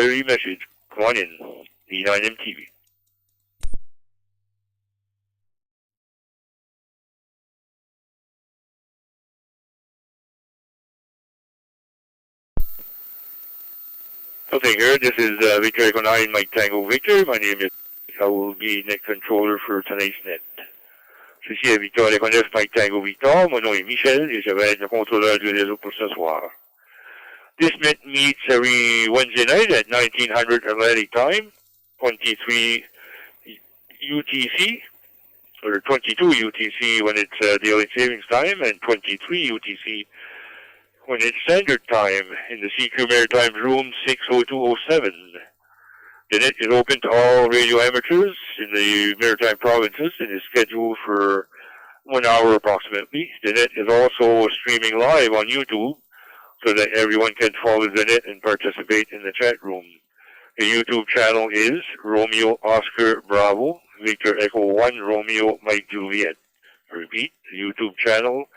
auxiliary message. Come on in. E9MTV. Okay, here, this is Victor Echo 9, Mike Tango Victor. My name is, I will be net controller for tonight's net. Ceci est Victor Echo 9, Mike Tango Victor. Mon nom est Michel et je vais être le contrôleur du réseau pour ce soir. This net meets every Wednesday night at 1900 Atlantic Time, 23 UTC, or 22 UTC when it's daylight savings time, and 23 UTC when it's standard time in the CQ Maritime Room 60207. The net is open to all radio amateurs in the maritime provinces and is scheduled for 1 hour approximately. The net is also streaming live on YouTube so that everyone can follow the net and participate in the chat room. The YouTube channel is Romeo Oscar Bravo, Victor Echo 1, Romeo Mike Juliet. I repeat, the YouTube channel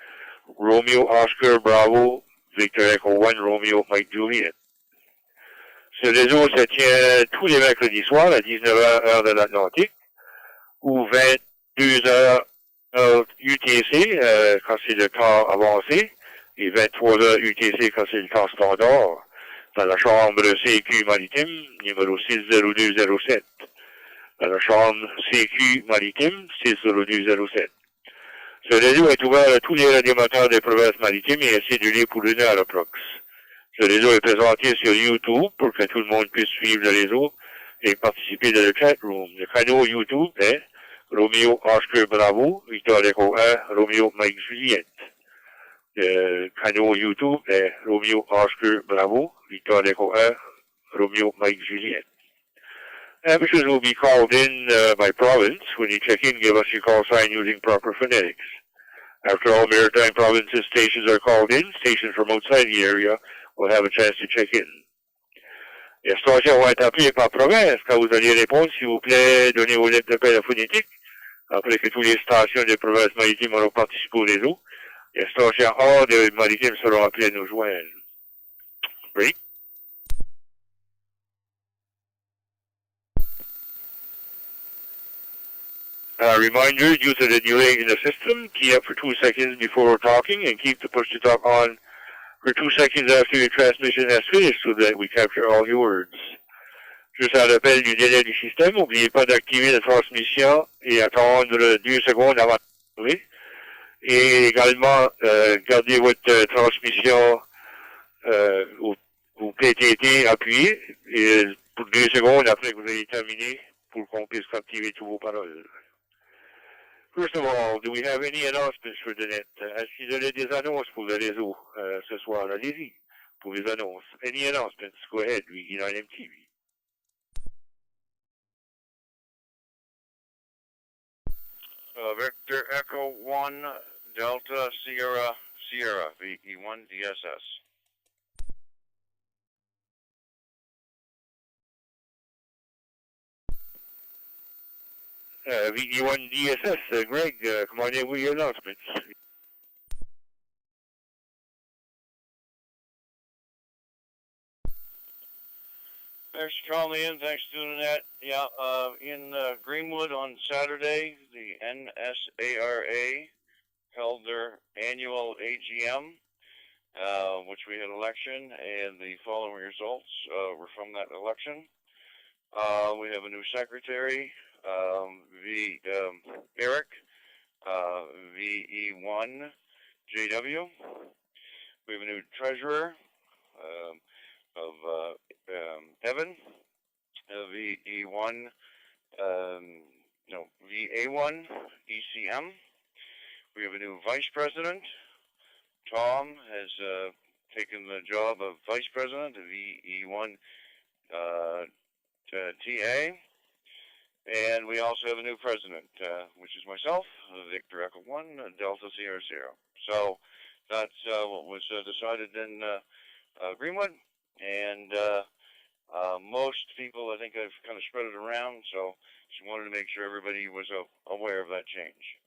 Romeo Oscar Bravo, Victor Echo 1, Romeo Mike Juliet. Ce réseau se tient tous les mercredis soirs à 19h heure de l'Atlantique ou 22h heure UTC quand c'est le temps avancé et 23h UTC quand c'est le temps standard dans la chambre CQ maritime numéro 60207. Dans la chambre CQ maritime 60207. Ce réseau est ouvert à tous les radiomoteurs des provinces maritimes et est cédulé pour 1 heure approx. Ce réseau est présenté sur YouTube pour que tout le monde puisse suivre le réseau et participer dans le chat room. Le canal YouTube est Romeo Oscar Bravo, Victor Echo 1, Romeo Mike Juliette. Le canal YouTube est Romeo Oscar Bravo, Victor Echo 1, Romeo Mike Juliette. Amateurs will be called in by province. When you check in, give us your call sign using proper phonetics. After all Maritime Provinces stations are called in, stations from outside the area will have a chance to check in. Les stations vont être appelées par province. Quand vous allez répondre, s'il vous plaît, donnez vos lettres d'appel phonétiques. Après que toutes les stations des provinces maritimes auront participé au réseau, les stations hors des maritimes seront appelées à nous joindre. Break. Reminder, due to the delay in the system, key up for 2 seconds before talking and keep the push-to-talk on for 2 seconds after your transmission has finished so that we capture all your words. Juste un rappel du délai du système, n'oubliez pas d'activer la transmission et attendre 2 secondes avant de parler. Et également, gardez votre transmission au PTT appuyé et pour 2 secondes après que vous ayez terminé pour qu'on puisse activer toutes vos paroles. First of all, do we have any announcements for the net? Est-ce qu'il y a des annonces pour le réseau ce soir? Allez-y pour les annonces. Any announcements? Go ahead, E9MTV. Victor Echo 1, Delta Sierra Sierra, VE1 DSS. VE1 DSS, Greg, come on in with your announcements. Thanks for calling in. Thanks for doing that. Yeah, in Greenwood on Saturday, the NSARA held their annual AGM, which we had election, and the following results were from that election. We have a new secretary, Eric, VE1 JW. We have a new treasurer of Evan, VE1, VA1 ECM. We have a new vice president. Tom has taken the job of vice president of VE1 TA. And we also have a new president, which is myself, Victor Echo 1, Delta Sierra Sierra. So that's what was decided in Greenwood. And most people, I think I've kind of spread it around, so just wanted to make sure everybody was aware of that change.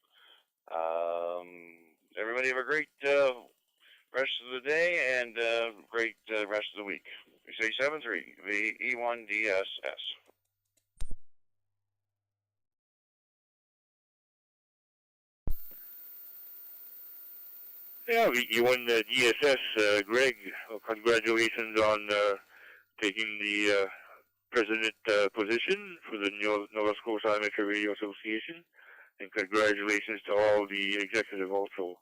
Everybody have a great rest of the day and great rest of the week. We say 73 VE1DSS. Yeah, you won the DSS, Greg. Well, congratulations on taking the president position for the Nova Scotia Amateur Radio Association, and congratulations to all the executive also.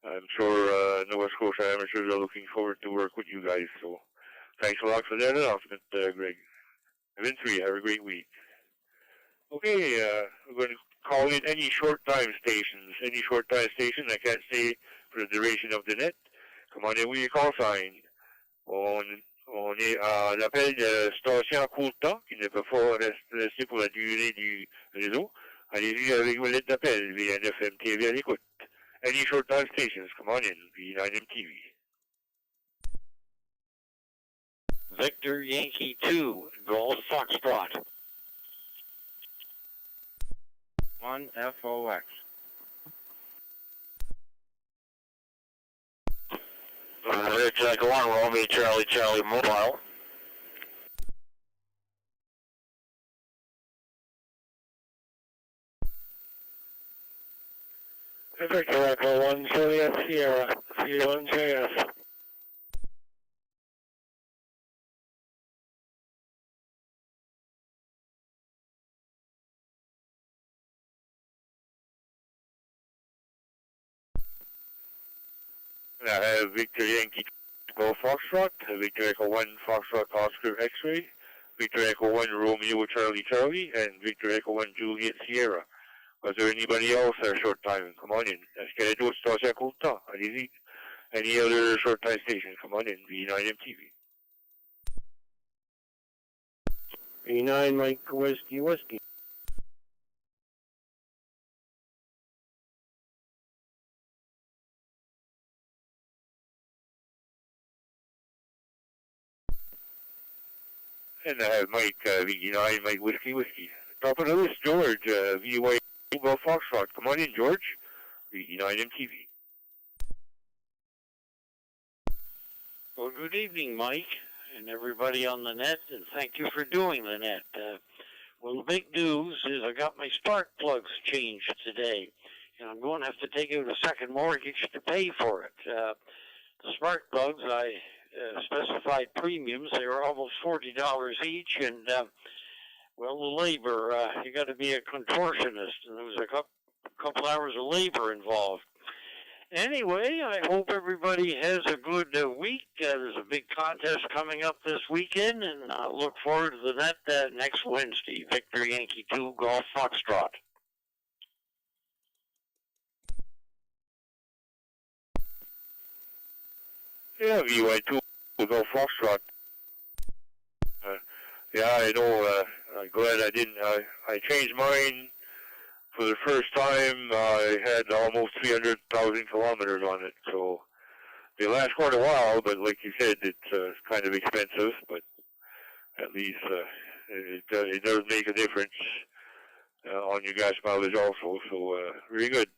I'm sure Nova Scotia amateurs are looking forward to work with you guys, so thanks a lot for that announcement, Greg. I've been 3. Have a great week. Okay, we're going to call in any short time stations. Any short time station, I can't say for the duration of the net. Come on in with your call sign. On appelle de station à court temps, qui ne peut pas rester pour la durée du réseau. Allez-y avec vos lettres d'appel via NFM-TV à l'écoute. Any short time stations, come on in, V9MTV. Victor Yankee 2, Golf Foxtrot. 1 FOX. Victor Echo 1, Romeo Charlie Charlie Mobile. Victor Echo 1, Juliet Sierra, C1JS. I have Victor Yankee Golf Foxtrot, Victor Echo 1 Foxtrot Oscar X-Ray, Victor Echo 1 Romeo Charlie Charlie, and Victor Echo 1 Juliet Sierra. Was there anybody else short time? Come on in. Est-ce qu'il y a d'autres stations à court temps? Allez-y. Any other short time station? Come on in. V9MTV. V9 Mike Whiskey Whiskey. And I have Mike, V9 Mike Whiskey Whiskey. Top of the list, George, VY Golf Foxtrot. Come on in, George. V9MTV. Well, good evening, Mike, and everybody on the net, and thank you for doing the net. Well, the big news is I got my spark plugs changed today, and I'm going to have to take out a second mortgage to pay for it. The spark plugs, I specified premiums. They were almost $40 each, and well, the labor, you got to be a contortionist, and there was a couple hours of labor involved. Anyway, I hope everybody has a good week. There's a big contest coming up this weekend, and I look forward to the net next Wednesday. Victor Yankee 2 Golf Foxtrot. Yeah, VY2 Golf Foxtrot. Yeah, I know. I'm glad I didn't. I changed mine for the first time. I had almost 300,000 kilometers on it, so they last quite a while. But like you said, it's kind of expensive. But at least it does make a difference on your gas mileage also. So really good.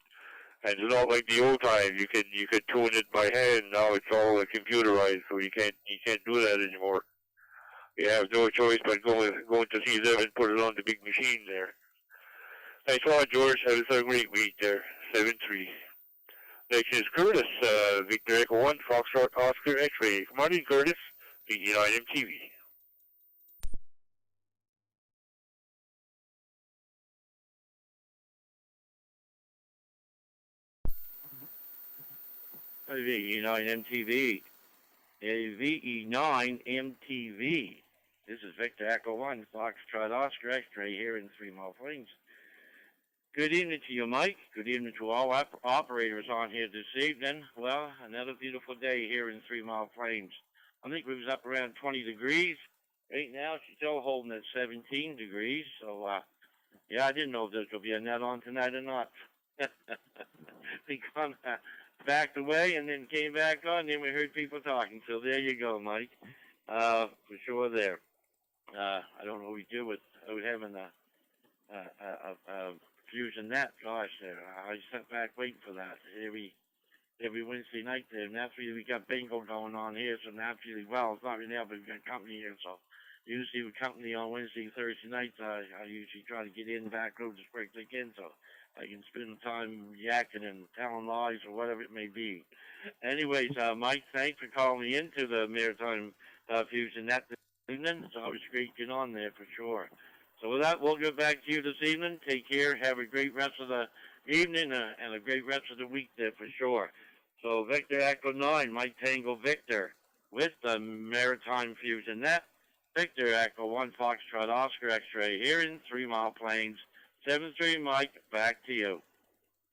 And it's not like the old time. You could tune it by hand. Now it's all computerized, so you can't do that anymore. You have no choice but going to see them and put it on the big machine there. Thanks a lot, George. Have a great week there. 7-3. Next is Curtis, Victor Echo 1, Foxtrot Oscar X-Ray. Come on in, Curtis. V9MTV. VE9MTV. VE9MTV. This is Victor Echo 1, Foxtrot Oscar X-Ray here in 3 Mile Plains. Good evening to you, Mike. Good evening to all operators on here this evening. Well, another beautiful day here in 3 Mile Plains. I think we was up around 20 degrees. Right now, she's still holding at 17 degrees. So, yeah, I didn't know if there could be a net on tonight or not. We kind of backed away and then came back on, and then we heard people talking. So there you go, Mike. For sure there. I don't know what we do with having a Fusion Net. Gosh, I sat back waiting for that. Here we every Wednesday night there. Naturally, we got bingo going on here, so naturally, well, it's not really there, but we got company here, so usually with company on Wednesday and Thursday nights, I usually try to get in back road just break in, so I can spend time yakking and telling lies or whatever it may be. Anyways, Mike, thanks for calling me into the Maritime Fusion Net this evening. It's always great getting on there for sure. So with that, we'll get back to you this evening. Take care. Have a great rest of the evening and a great rest of the week there for sure. So Victor Echo 9, Mike Tango Victor with the Maritime Fusion Net. Victor Echo 1 Foxtrot Oscar X-Ray here in 3 Mile Plains. 7-3 Mike, back to you.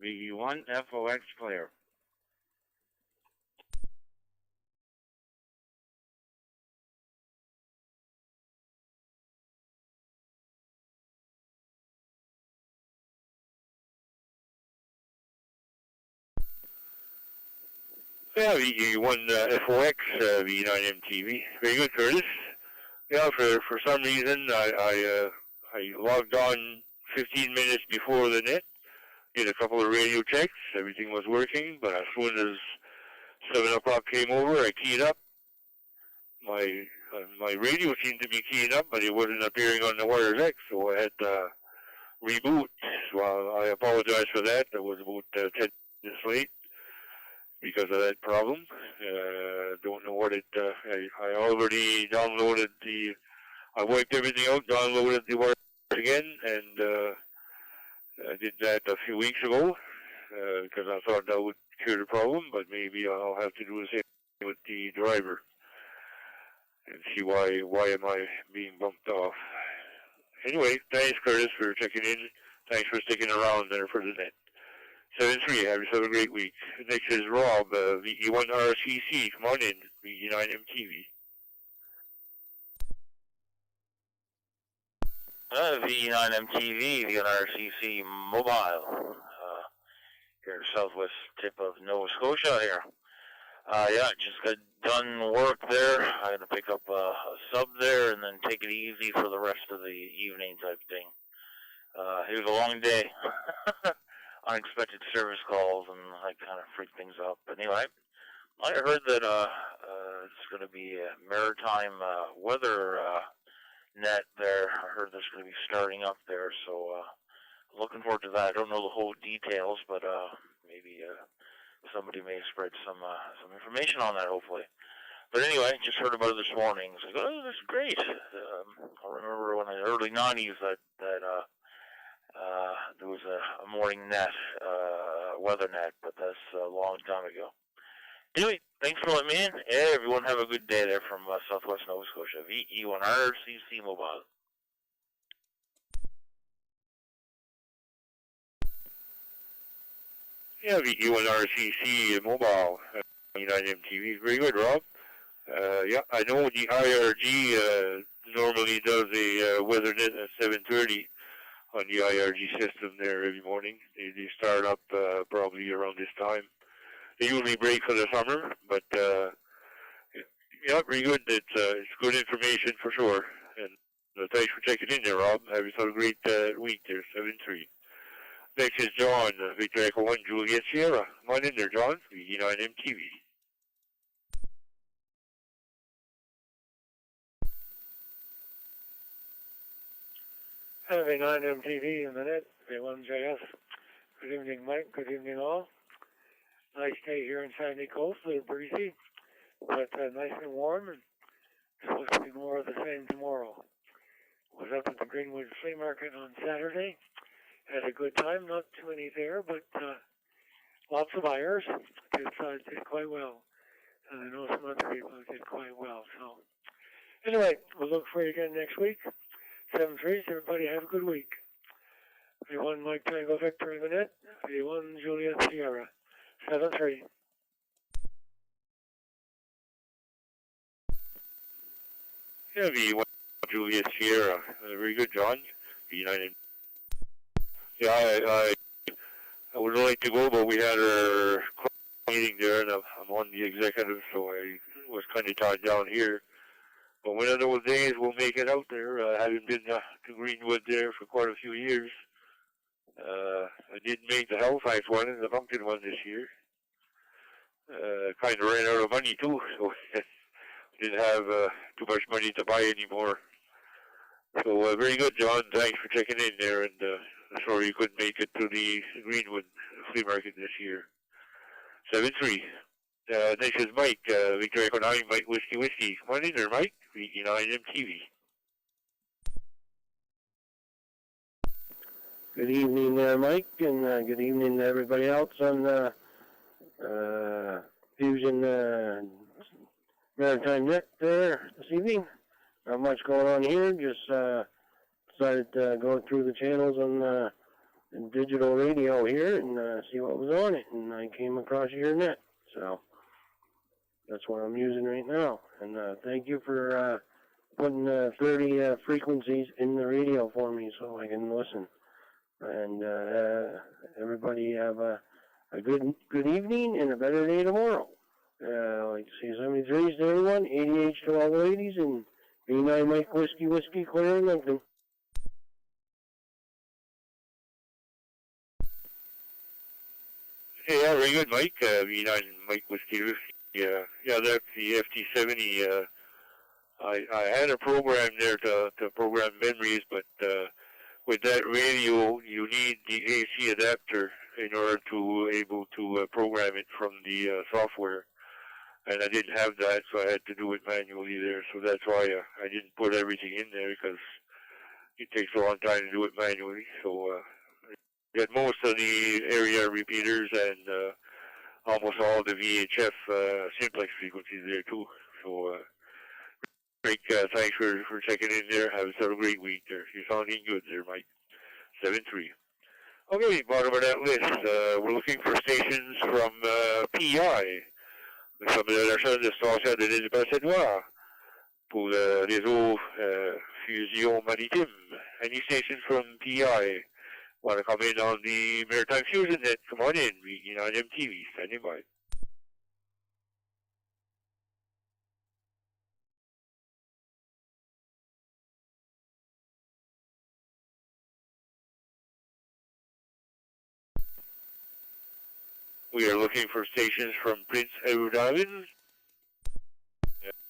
VE1 FOX clear. Yeah, VE1 FOX, V9 MTV. Very good, Curtis. Yeah, for some reason, I logged on 15 minutes before the net, did a couple of radio checks, everything was working, but as soon as 7 o'clock came over, I keyed up. My radio seemed to be keying up, but it wasn't appearing on the Wires X, so I had to reboot. So I apologize for that. I was about 10 minutes late because of that problem. Don't know what it, I already downloaded I wiped everything out, downloaded the Wires again, and I did that a few weeks ago because I thought that would cure the problem, but maybe I'll have to do the same with the driver and see why am I being bumped off. Anyway, thanks, Curtis, for checking in. Thanks for sticking around there for the net. 7-3, have yourself a great week. Next is Rob, VE1RCC. Come on in, VE9MTV. VE9MTV, VE1RCC mobile, here southwest tip of Nova Scotia here. Yeah, just got done work there. I had to pick up a sub there and then take it easy for the rest of the evening type thing. It was a long day. Unexpected service calls and I kind of freaked things up. But anyway, I heard that it's going to be a maritime weather net there. I heard that's going to be starting up there, so looking forward to that. I don't know the whole details, but maybe somebody may spread some information on that, hopefully. But anyway, just heard about it this morning. It's like, oh, that's great. I remember when in the early 90s that there was a morning net, weather net, but that's a long time ago. Anyway, thanks for letting me in. Hey, everyone have a good day there from southwest Nova Scotia. VE1RCC Mobile. Yeah, VE1RCC Mobile, V9MTV. Very good, Rob. Yeah, I know the IRG normally does a weather net at 7:30 on the IRG system there every morning. They start up probably around this time. They usually break for the summer, but yeah, very good. It's good information for sure. And thanks for checking in there, Rob. Have yourself a great week there, 7-3. Next is John, Victor Echo 1, Juliet Sierra. Come on in there, John, VE9MTV. V9MTV in the net, V1JS. Good evening, Mike. Good evening, all. Nice day here in Sandy Coast, a little breezy, but nice and warm, and supposed to be more of the same tomorrow. Was up at the Greenwood Flea Market on Saturday. Had a good time, not too many there, but lots of buyers. Did quite well. And I know some other people did quite well. So anyway, we'll look for you again next week. 7-3, everybody have a good week. V1 Mike Tango Victor in the net. V1 Juliet Sierra. 7-3. Yeah, V1 Juliet Sierra. Very good, John. V9. Yeah, I would like to go, but we had our meeting there, and I'm on the executive, so I was kind of tied down here. But one of those days we'll make it out there. I haven't been to Greenwood there for quite a few years. I did make the Halifax one and the Moncton one this year. kind of ran out of money too, so didn't have too much money to buy anymore. So very good, John. Thanks for checking in there, and sorry you couldn't make it to the Greenwood flea market this year. 7-3. Next is Mike, Victor Echo 9, Mike Whiskey Whiskey. Come on in there, Mike. VE9 MTV. Good evening there, Mike, and good evening to everybody else on Fusion Maritime Net there this evening. Not much going on here, just decided to go through the channels on digital radio here and see what was on it, and I came across your net, so that's what I'm using right now. And thank you for putting 30 frequencies in the radio for me so I can listen. And everybody have a good evening and a better day tomorrow. I'd like to say 73s to everyone, 88 to all the ladies, and V9 Mike Whiskey Whiskey, Claire and Lincoln. Yeah, very good, Mike. V9 Mike Whiskey Whiskey. Yeah, that's the FT70. I had a program there to program memories, but with that radio, you need the AC adapter in order to able to program it from the software. And I didn't have that, so I had to do it manually there. So that's why I didn't put everything in there, because it takes a long time to do it manually. So get most of the area repeaters and almost all the VHF simplex frequencies there too. So great, thanks for checking in there. Have a great week there. You're sounding good there, Mike. 7-3. Okay, bottom of that list, we're looking for stations from PI. Nous sommes à la recherche de stations de l'île du Passé-Noir pour le réseau Fusion Maritime. Any stations from PI want to come in on the Maritime Fusion Net? Come on in. We're on MTV. Standing by. We are looking for stations from Prince Edward Island.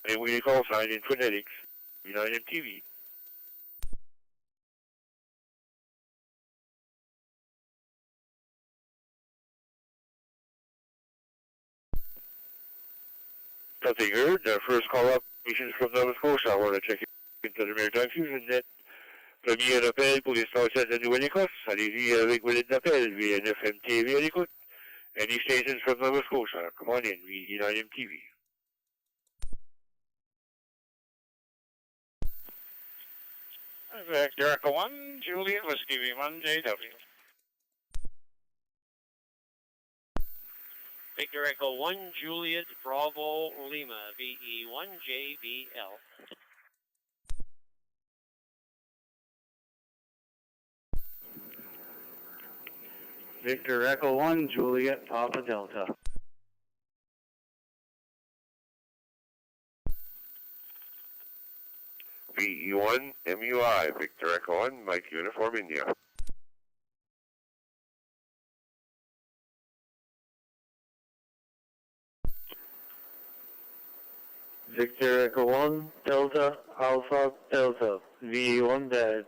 And we call sign in phonetics. We're on MTV. Nothing heard. First call up stations from Nova Scotia. I want to check into the Maritime Fusion Net. Premier appel pour les stations de Nouvelle-Écosse. Allez-y avec vos lettres d'appel via NFMTV à l'écoute. Any stations from Nova Scotia, come on in, we on MTV. Victor Echo 1, Juliet Whiskey V1 JW. Victor Echo 1, Juliet Bravo Lima VE1 JVL. Victor Echo 1, Juliet Papa Delta. VE1 MUI, Victor Echo 1, Mike Uniform India. Victor Echo 1, Delta Alpha Delta, VE1 dead.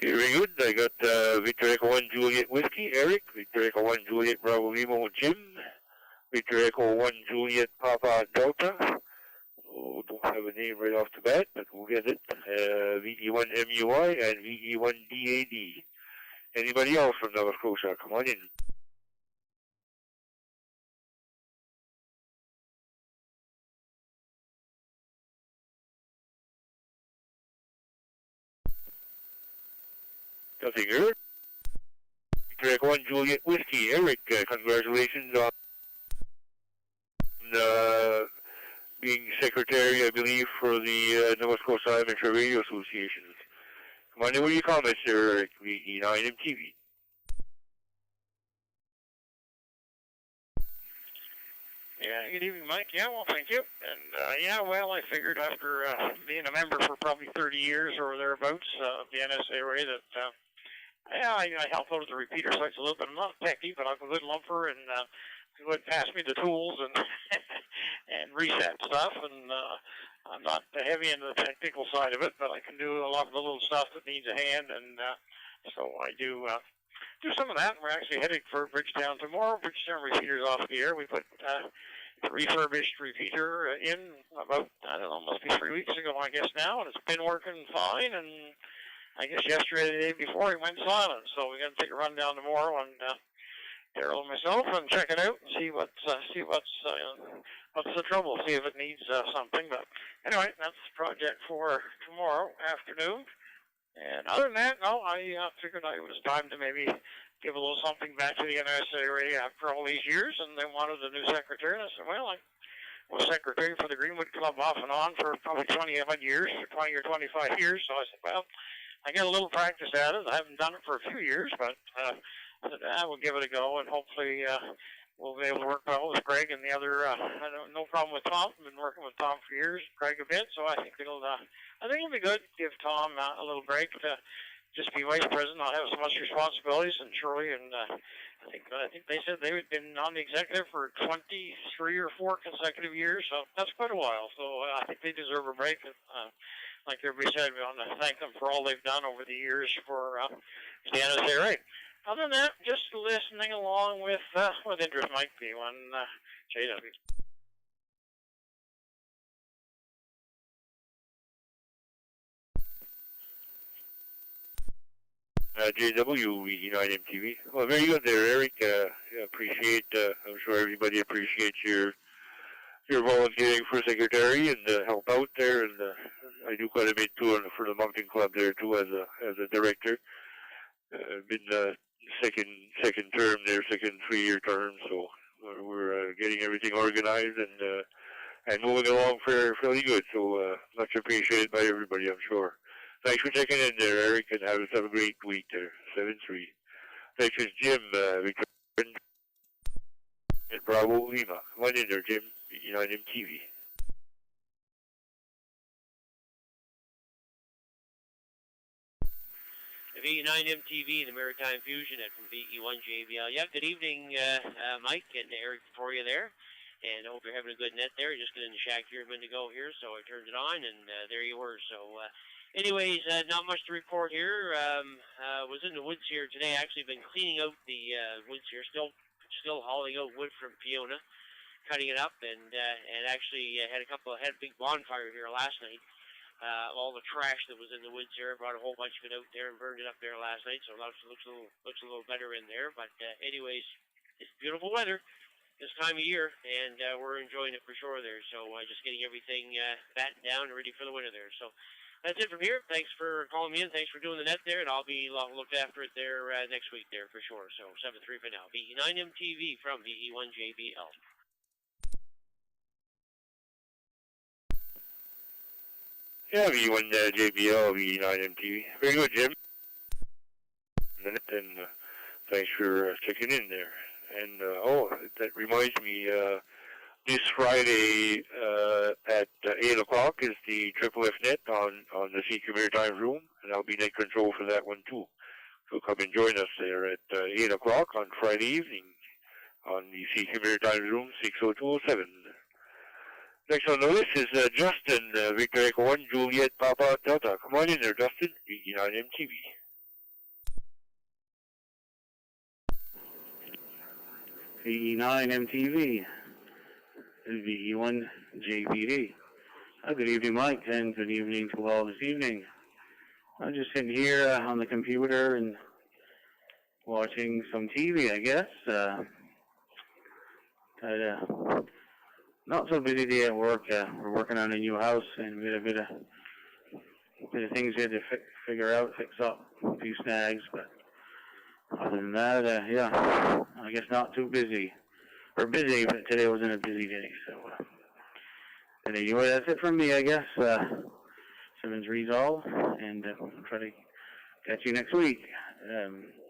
Okay, very good. I got Victor Echo 1 Juliet Whiskey, Eric. Victor Echo 1 Juliet Bravo Limo, Jim. Victor Echo 1 Juliet Papa Delta. Oh, don't have a name right off the bat, but we'll get it. VE1 MUI and VE1 DAD. Anybody else from Nova Scotia? Come on in. Nothing heard. Victor Echo 1 Juliet Whiskey, Eric. Congratulations on being secretary, I believe, for the Nova Scotia Amateur Radio Association. Come on in with your comments there, Eric. VE9 MTV. Yeah, good evening, Mike. Yeah, well, thank you. And, yeah, well, I figured after being a member for probably 30 years or thereabouts of the NSARA that, yeah, I help out at the repeater sites a little bit. I'm not techie, but I'm a good lumper, and he would pass me the tools and and reset stuff. And I'm not heavy into the technical side of it, but I can do a lot of the little stuff that needs a hand, and so I do some of that. We're actually heading for Bridgetown tomorrow. Bridgetown repeater's off the air. We put the refurbished repeater in about, I don't know, must be 3 weeks ago, I guess now, and it's been working fine. And I guess yesterday, the day before, he went silent. So we're going to take a run down tomorrow and Daryl and myself and check it out and see what's the trouble, see if it needs something. But anyway, that's the project for tomorrow afternoon. And other than that, no, I figured it was time to maybe give a little something back to the NSARA after all these years, and they wanted a new secretary. And I said, well, I was secretary for the Greenwood Club off and on for probably 20 years, or 20 or 25 years. So I said, well, I got a little practice at it. I haven't done it for a few years, but I said, we'll give it a go, and hopefully we'll be able to work well with Greg and the other. No problem with Tom. I've been working with Tom for years, Greg a bit, so I think it'll be good. Give Tom a little break to just be vice president. I'll have so much responsibilities, and Shirley and I think they said they've been on the executive for 23 or 4 consecutive years, so that's quite a while. So I think they deserve a break. Like everybody said, we want to thank them for all they've done over the years for the NSARA. Other than that, just listening along with interest, Mike P1, JW. JW, E9MTV. Well, very good there, Eric. Appreciate, I'm sure everybody appreciates your volunteering for secretary and help out there. And I do quite a bit too for the Moncton Club there too as a director. Been second term there, second 3-year term, so we're getting everything organized and moving along fairly good. So much appreciated by everybody, I'm sure. Thanks for checking in there, Eric, and have a great week there. 7-3. Next is Jim, Victor at Bravo Lima. Come on in there, Jim. E9MTV. VE9MTV, the Maritime Fusion Net from VE1JBL. Yeah, good evening, Mike and Eric for you there. And I hope you're having a good net there. You just got in the shack here a minute ago here, so I turned it on, and there you were. So, anyways, not much to report here. Was in the woods here today. Actually been cleaning out the woods here. Still hauling out wood from Fiona, cutting it up, and actually had a big bonfire here last night. All the trash that was in the woods here, brought a whole bunch of it out there and burned it up there last night, so it looks a little better in there. But anyways, it's beautiful weather this time of year, and we're enjoying it for sure there. So just getting everything battened down and ready for the winter there. So that's it from here. Thanks for calling me in. Thanks for doing the net there, and I'll be looked after it there next week there for sure. So 7-3 for now. VE9MTV from VE1JBL. Yeah, V1JBL, V9MTV. Very good, Jim. And thanks for checking in there. And, that reminds me, this Friday at 8 o'clock is the Triple F Net on the CQ Maritime Room, and I'll be net control for that one too. So come and join us there at 8 o'clock on Friday evening on the CQ Maritime Room, 60207. Next on the list is Justin, Victor Echo 1, Juliet, Papa, Delta. Come on in there, Justin, VE9MTV. VE9MTV, VE1JBD. Good evening, Mike, and good evening to all this evening. I'm just sitting here on the computer and watching some TV, I guess. Not so busy day at work. We're working on a new house, and we had a bit of things we had to figure out, fix up, a few snags. But other than that, I guess not too busy. Or busy, but today wasn't a busy day. So anyway, that's it from me, I guess. 7-3's all, and we'll try to catch you next week.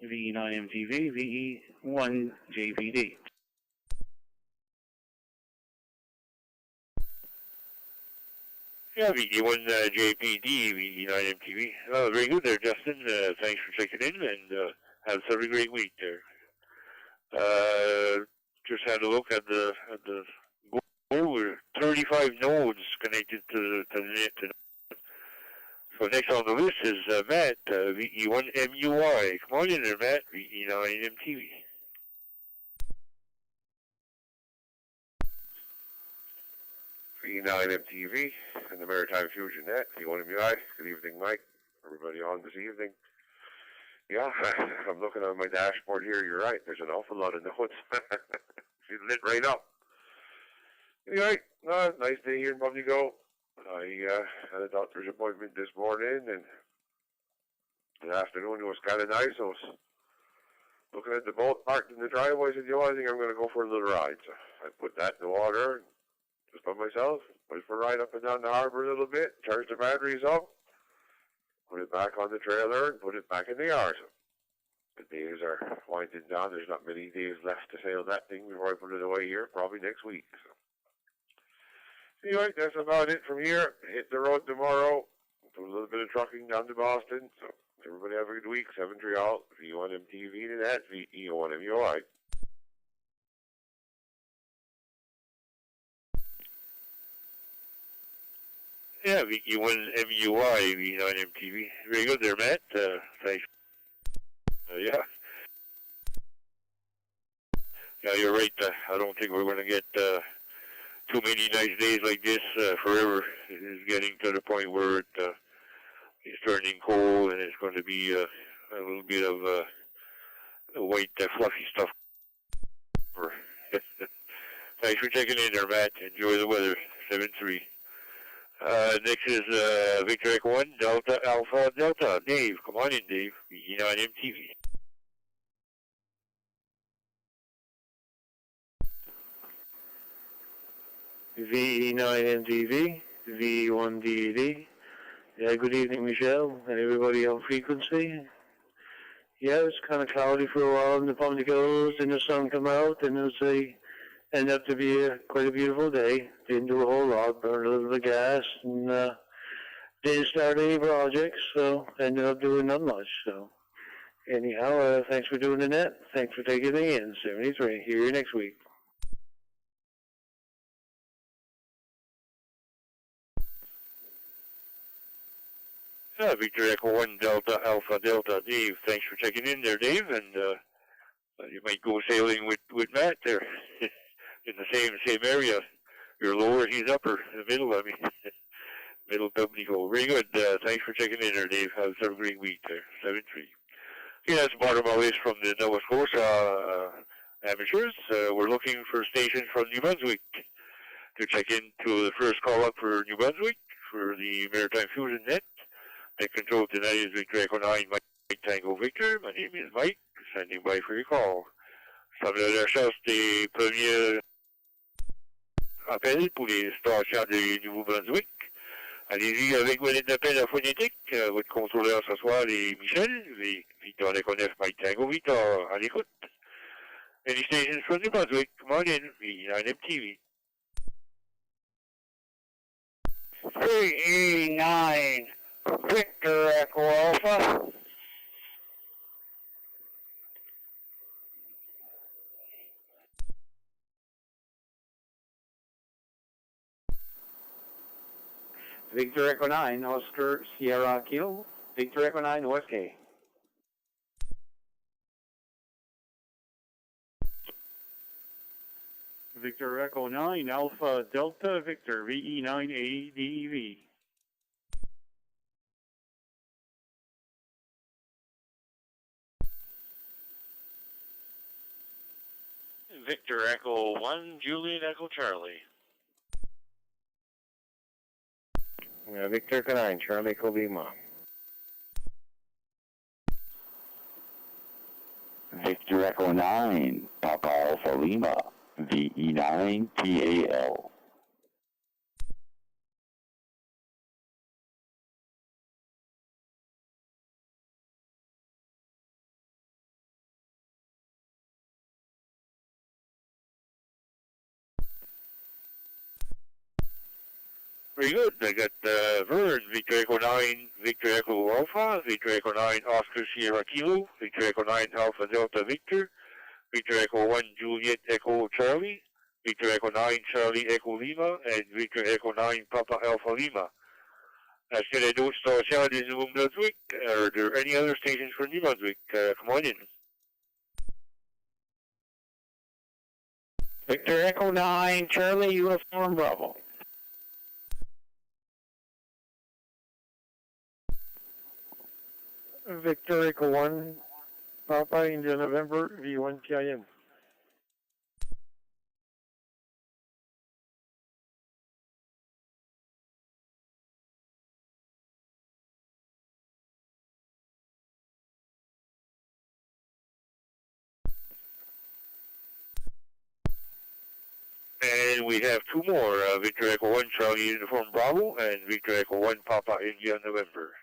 VE9MTV, VE1JPD. Yeah, VG1 JPD, VG9 MTV. Oh, very good there, Justin. Thanks for checking in, and have a great week there. Just had a look at the board. 35 nodes connected to the net. So next on the list is Matt, VE1MUI. Come on in there, Matt, VE9MTV. VE9MTV and the Maritime Fusion Net, VE1MUI. Good evening, Mike. Everybody on this evening. Yeah, I'm looking on my dashboard here. You're right. There's an awful lot of nodes. She's lit right up. Anyway, nice day here in Go. I had a doctor's appointment this morning, and the afternoon it was kind of nice. I was looking at the boat parked in the driveway. I said, I think I'm going to go for a little ride. So I put that in the water, just by myself. Went for a ride up and down the harbor a little bit, charged the batteries up, put it back on the trailer, and put it back in the yard. So the days are winding down. There's not many days left to sail that thing before I put it away here, probably next week. So anyway, that's about it from here. Hit the road tomorrow. Do a little bit of trucking down to Boston. So everybody have a good week. 7-3 all. VE1MTV to that. VE1MUI. Yeah, VE1MUI, VE9MTV. Very good there, Matt. Thanks. Yeah. Yeah, you're right. I don't think we're going to get too many nice days like this forever. It is getting to the point where it's turning cold, and it's going to be a little bit of white, fluffy stuff. Thanks for checking in there, Matt. Enjoy the weather. 7-3. Next is Victor Echo 1, Delta Alpha Delta. Dave, come on in, Dave. VE9MTV. VE9MTV, VE1DED. Yeah, good evening, Michelle, and everybody on frequency. Yeah, it's kind of cloudy for a while in the Ponticos, and the sun come out, and it was ended up to be quite a beautiful day. Didn't do a whole lot, burned a little bit of gas, and didn't start any projects, so ended up doing not much. So anyhow, thanks for doing the net. Thanks for taking me in. 73. Hear you next week. Victor Echo 1, Delta Alpha Delta. Dave, thanks for checking in there, Dave, and you might go sailing with Matt there in the same area. You're lower, he's upper, in the middle, middle Pimlico. Very good. Thanks for checking in there, Dave. Have a great week there. 7-3. Okay, that's the bottom of our list from the Nova Scotia amateurs. We're looking for stations from New Brunswick to check into the first call up for New Brunswick for the Maritime Fusion Net. Net control tonight is Victor Echo 9, Mike Tango Victor. My name is Mike, standing by for your call. Ça veut dire la recherche des premiers appels pour les stations de Nouveau-Brunswick. Allez-y avec votre appel à phonétique. Votre contrôleur ce soir est Michel. Victor Echo 9, Mike Tango Victor, à l'écoute. Any stations from New Brunswick, come on in, VE9MTV. 389. Victor Echo Alpha. Victor Echo 9, Oscar Sierra Kilo. Victor Echo 9, OSK. Victor Echo 9, Alpha Delta Victor, VE9ADV. Victor Echo 1, Juliet Echo Charlie. Victor Echo 9, Charlie Echo Lima. Victor Echo 9, Papa Alpha Lima, VE9 PAL. Very good. I got Vern, Victor Echo 9, Victor Echo Alpha, Victor Echo 9, Oscar Sierra Kilo, Victor Echo 9, Alpha Delta Victor, Victor Echo 1, Juliet Echo Charlie, Victor Echo 9, Charlie Echo Lima, and Victor Echo 9, Papa Alpha Lima. Should I do it still sound in New Brunswick? Are there any other stations for New Brunswick? Come on in. Victor Echo 9, Charlie Uniform Bravo. Victor Echo 1, Papa India November, V1 PIM. And we have two more, Victor Echo 1, Charlie Uniform Bravo, and Victor Echo 1, Papa India November.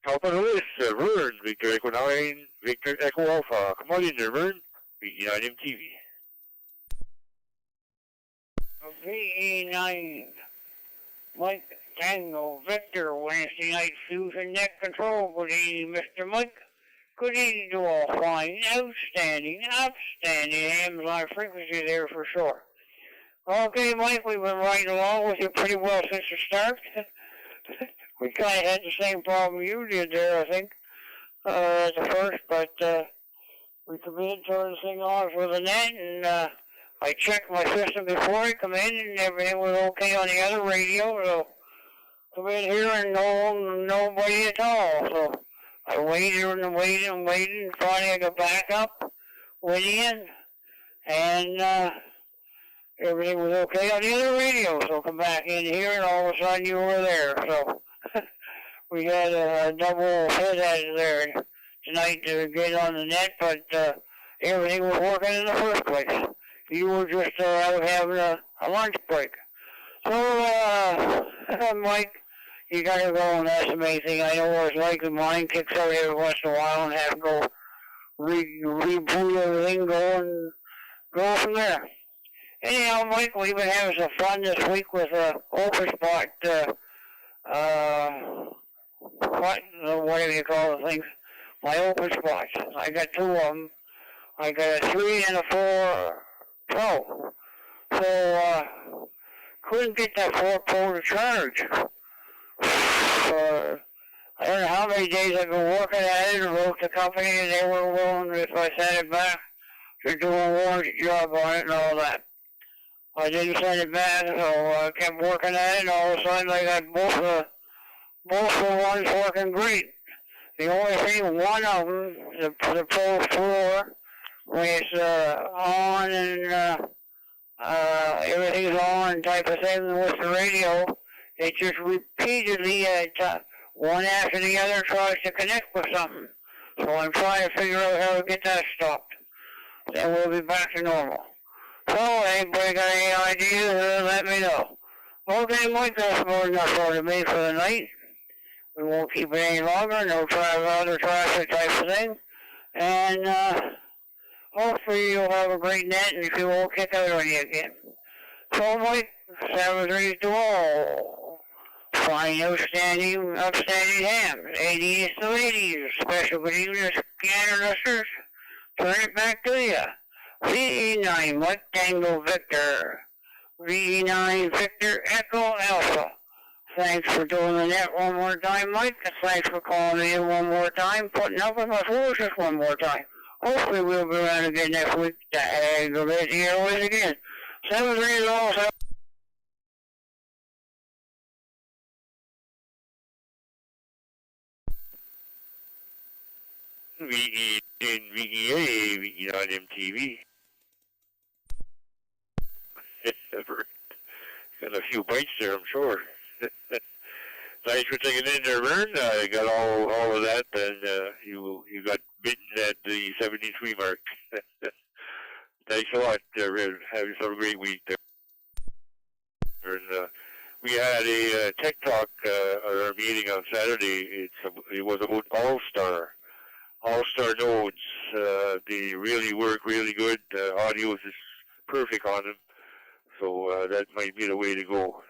Top of the list, Vern, Victor Echo 9, Victor Echo Alpha. Come on in there, Vern. VE9 MTV. VE9, Mike Tango Victor, Wednesday Night Fusion Net Control. Good evening, Mr. Mike. Good evening to all. Fine, outstanding hams on frequency there for sure. Okay, Mike, we've been riding along with you pretty well since the start. We kind of had the same problem you did there, I think, at the first, but we come in, turn the thing on for the net, and I checked my system before I come in, and everything was okay on the other radio, so come in here and nobody at all. So I waited and waited and waited, and finally I got back up, went in, and everything was okay on the other radio. So come back in here, and all of a sudden you were there. So we had a double hit at it there tonight to get on the net, but everything was working in the first place. You were just out having a lunch break. So, Mike, you gotta go, and that's the main thing. I know what it's like. The mind kicks out every once in a while, and have to go reboot everything, go from there. Anyhow, Mike, we've been having some fun this week with open spot, whatever you call the things, my open spots. I got two of them. I got a 3 and a 4 Pro. So, couldn't get that 4 Pro to charge. I don't know how many days I've been working at it, and wrote the company, and they were willing, if I sent it back, to do a warranty job on it and all that. I didn't send it back, so I kept working at it, and all of a sudden I got both the ones working great. The only thing, one of them, the Pro 4, when it's on and everything's on type of thing with the radio, it just repeatedly, one after the other, tries to connect with something. So I'm trying to figure out how to get that stopped. Then we'll be back to normal. So, anybody got any ideas, let me know. Okay, Mike, that's more than enough for me for the night. We won't keep it any longer, no other traffic type of thing. And hopefully you'll have a great net, and if you won't kick out on you again. So, Mike, 7-3 to all. Fine, upstanding hams. 80s to ladies. Special good evening, scanner listeners. Turn it back to you. VE9, Mike Tango Victor. VE9 Victor Echo Alpha. Thanks for doing the net one more time, Mike. Thanks for calling me in one more time, putting up with my foolishness one more time. Hopefully we'll be around again next week to aggravate the airways again. 7-3 is all. VE in VEA, VE9 MTV. Got a few bites there, I'm sure. Thanks for taking in there, Vern. I got all of that, and you got bitten at the 73 mark. Thanks a lot, Vern. Have yourself a great week there. And, we had a tech talk at our meeting on Saturday. It was about All-Star nodes. They really work really good. Audio is perfect on them. So that might be the way to go.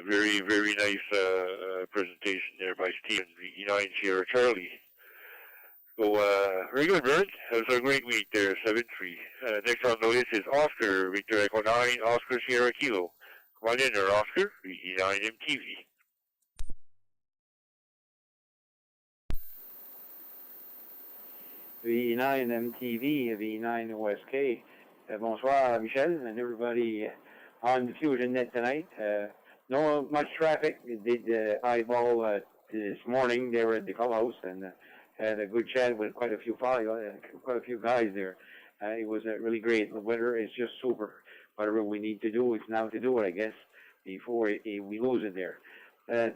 Very presentation there by Stephen, VE9 Sierra Charlie. So, very good, Bert. That was a great week there, 7-3. Next on the list is Oscar, Victor Echo 9, Oscar Sierra Kilo. Come on in there, Oscar, VE9 MTV. VE9 MTV, VE9 OSK. Bonsoir, Michel, and everybody on the Fusion Net tonight. No much traffic. Did eyeball this morning. They were at the clubhouse and had a good chat with quite a few guys there. It was really great. The weather is just super. Whatever we need to do is now to do it, I guess, before we lose it there.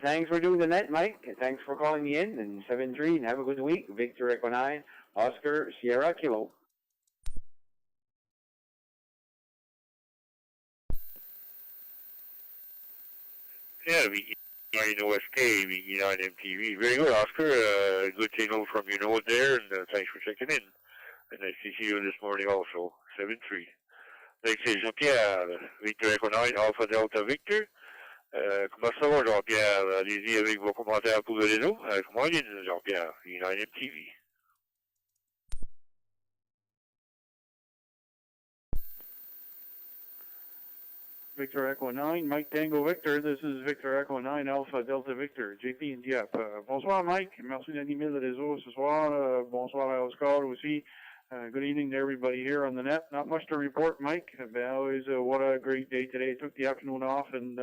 Thanks for doing the net, Mike. Thanks for calling me in. And 7-3, and have a good week. Victor Echo 9, Oscar Sierra Kilo. Yeah, VE9 OSK, VE9 MTV. Very good, Oscar. Good signal from your note there, and thanks for checking in. And nice to see you this morning also, 7-3. Next is Jean-Pierre, Victor Echo 9, Alpha Delta Victor. Comment ça va, Jean-Pierre? Allez-y avec vos commentaires pour le réseau. Comment allez Jean-Pierre, VE9 MTV. Victor Echo 9, Mike Tango Victor. This is Victor Echo 9, Alpha Delta Victor, JP and Dieppe. Bonsoir, Mike. Merci d'animer le réseau ce soir. Bonsoir à Oscar aussi. Good evening to everybody here on the net. Not much to report, Mike. Always, what a great day today. Took the afternoon off and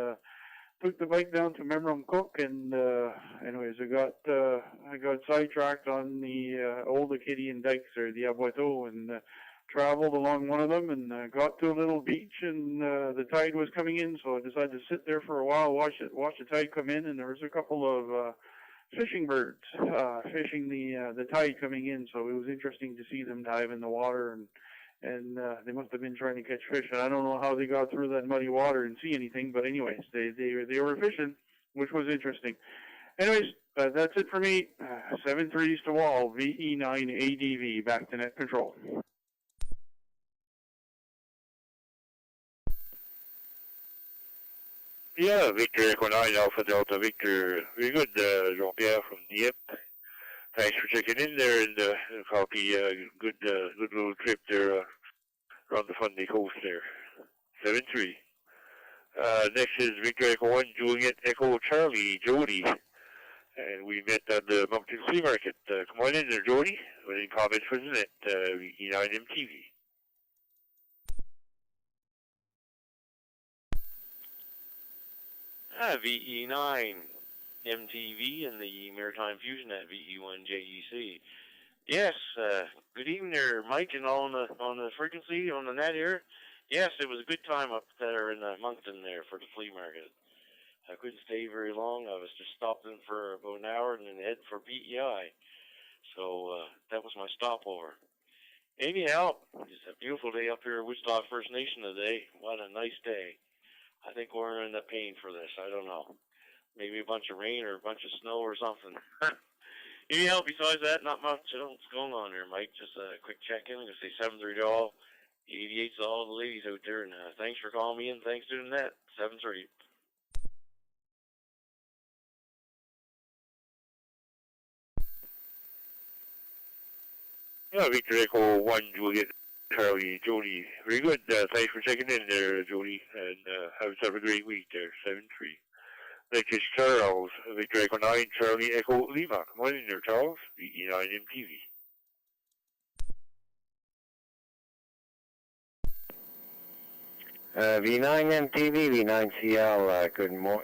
took the bike down to Memram Cook. And anyways, I got sidetracked on the old Acadian dikes, or the Aboiteaux, and traveled along one of them and got to a little beach, and the tide was coming in, so I decided to sit there for a while, watch the tide come in, and there was a couple of fishing birds fishing the tide coming in, so it was interesting to see them dive in the water, and they must have been trying to catch fish, and I don't know how they got through that muddy water and see anything, but anyways, they were fishing, which was interesting. Anyways, that's it for me. 7-3s to wall, VE9 ADV, back to net control. Yeah, Victor Echo 9, Alpha Delta Victor. Very good, Jean-Pierre from Dieppe. Thanks for checking in there and copy good little trip there around the Fundy Coast there. 7-3. Next is Victor Echo 1, Juliet Echo Charlie, Jody. And we met at the Moncton Flea Market. Come on in there, Jody. Any comments for the net, VE9 MTV. VE9 MTV and the Maritime Fusion Net VE1 JEC. Yes, good evening there, Mike, and all on the frequency on the net here. Yes, it was a good time up there in Moncton there for the flea market. I couldn't stay very long. I was just stopping for about an hour and then head for PEI. So that was my stopover. Anyhow, it's a beautiful day up here at Wichita First Nation today. What a nice day. I think we're going to end up paying for this. I don't know. Maybe a bunch of rain or a bunch of snow or something. Anyhow, besides that, not much else going on there, Mike. Just a quick check-in. I'm going to say 7-3 to all. 88 to all the ladies out there. And thanks for calling me in. Thanks to the net. 7-3. Yeah, Victor Echo 1, Juliet Charlie, Jody. Very good. Thanks for checking in there, Jody, and have a great week there. 7-3. Next is Charles, Victor Echo 9, Charlie Echo Lima. Come on in there, Charles. VE9 MTV. V9 MTV, V9 CL.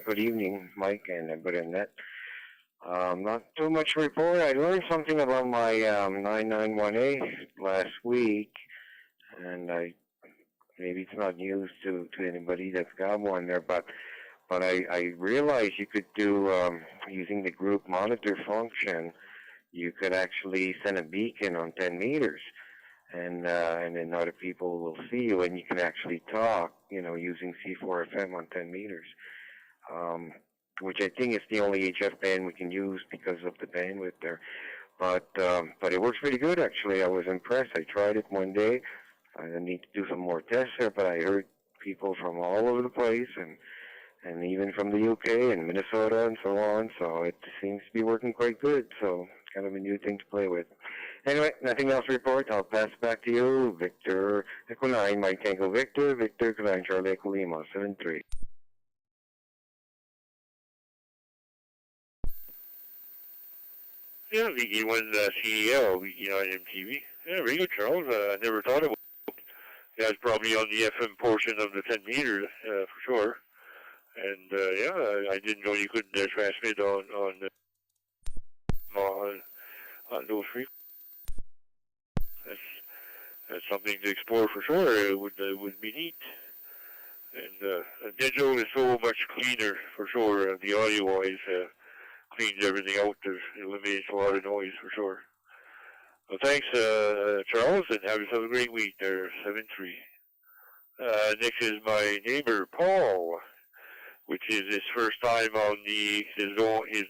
Good evening, Mike and everybody in net. Not too much to report. I learned something about my 991A last week, and maybe it's not news to anybody that's got one there, but I realized you could do, using the group monitor function, you could actually send a beacon on 10 meters, and then other people will see you, and you can actually talk, using C4FM on 10 meters. Which I think is the only HF band we can use because of the bandwidth there. But it works pretty good, actually. I was impressed. I tried it one day. I need to do some more tests there, but I heard people from all over the place, and even from the UK and Minnesota and so on. So it seems to be working quite good. So it's kind of a new thing to play with. Anyway, nothing else to report. I'll pass it back to you, Victor Echo 9, Mike Tango Victor, Victor Echo 9, Charlie Echo Lima, 7-3. Yeah, VE1 CEL, VE9 MTV. Yeah, very good, Charles. I never thought about it. That's probably on the FM portion of the 10 meters, for sure. And yeah, I didn't know you could transmit on those frequencies. That's something to explore for sure. It would be neat. And digital is so much cleaner for sure. The audio-wise cleans everything out. It eliminates a lot of noise for sure. Well, thanks, Charles, and have yourself a great week there, 7-3. Next is my neighbor, Paul, which is his first time on his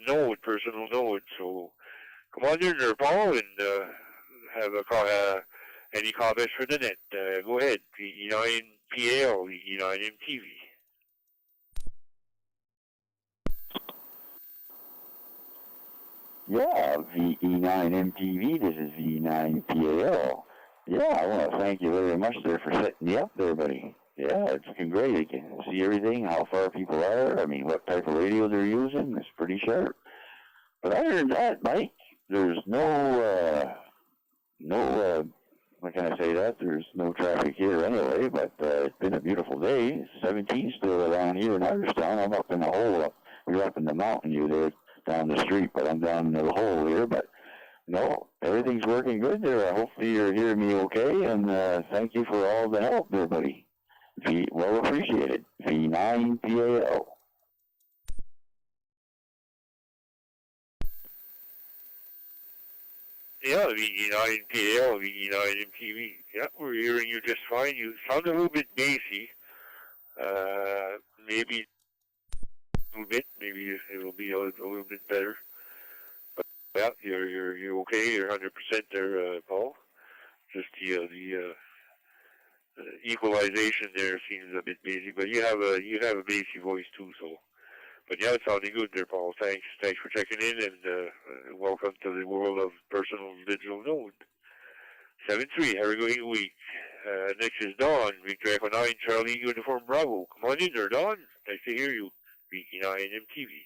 node, personal node. So come on in there, Paul, and have any comments for the net. Go ahead, VE9PAL, VE9MTV. Yeah, VE9MTV, this is VE9PAL. Yeah, I want to thank you very much there for setting me up there, buddy. Yeah, it's looking great. You can see everything, how far people are, I mean, what type of radio they're using. It's pretty sharp. But other than that, Mike, there's no, how can I say that? There's no traffic here anyway, but it's been a beautiful day. 17 still around here in Irishtown. I'm up in the hole. You're up in the mountain, you there down the street, but I'm down in the hole here. But no, everything's working good there. Hopefully you're hearing me okay, and thank you for all the help there, buddy. Well appreciated. V9PAL. Yeah, VE9PAL, VE9MTV. Yeah, we're hearing you just fine. You sound a little bit bassy. Maybe a little bit. Maybe it'll be a little bit better. But yeah, you're okay. You're 100% there, Paul. Just the equalization there seems a bit bassy, but you have a bassy voice too. So, but yeah, it's sounding good there, Paul. Thanks for checking in, and welcome to the world of personal digital node. 7-3. Have a great week. Next is Don, Victor Echo 9, Charlie Uniform Bravo. Come on in there, Don. Nice to hear you. VE9 MTV.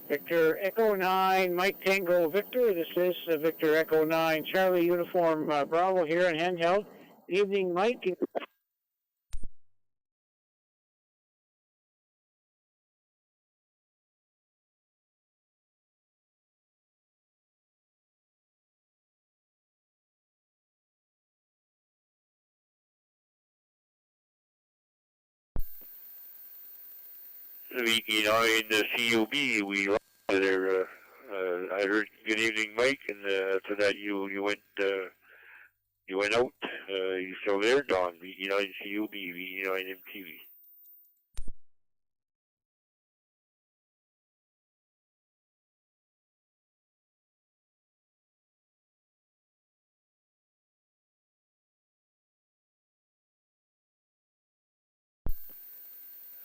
Victor Echo 9, Mike Tango Victor. This is Victor Echo 9, Charlie Uniform Bravo here in handheld. Good evening, Mike. VE9 CUB, we lost there. I heard good evening, Mike, and after that you went out. You still there, Don? VE9 CUB, VE9 MTV.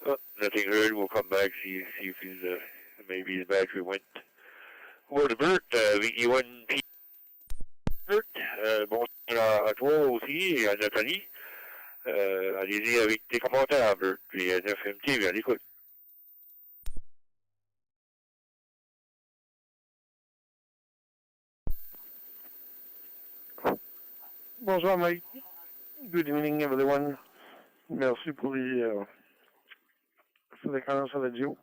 Oh, nothing heard. We'll come back, see if he's maybe his battery went. Over to Bert, VE1P. Bert, bonsoir à toi aussi, à Nathalie. Allez-y avec tes commentaires, Bert, puis 9MT, à l'écoute. Bonsoir, Mike. Good evening, everyone. Merci pour les comments radio.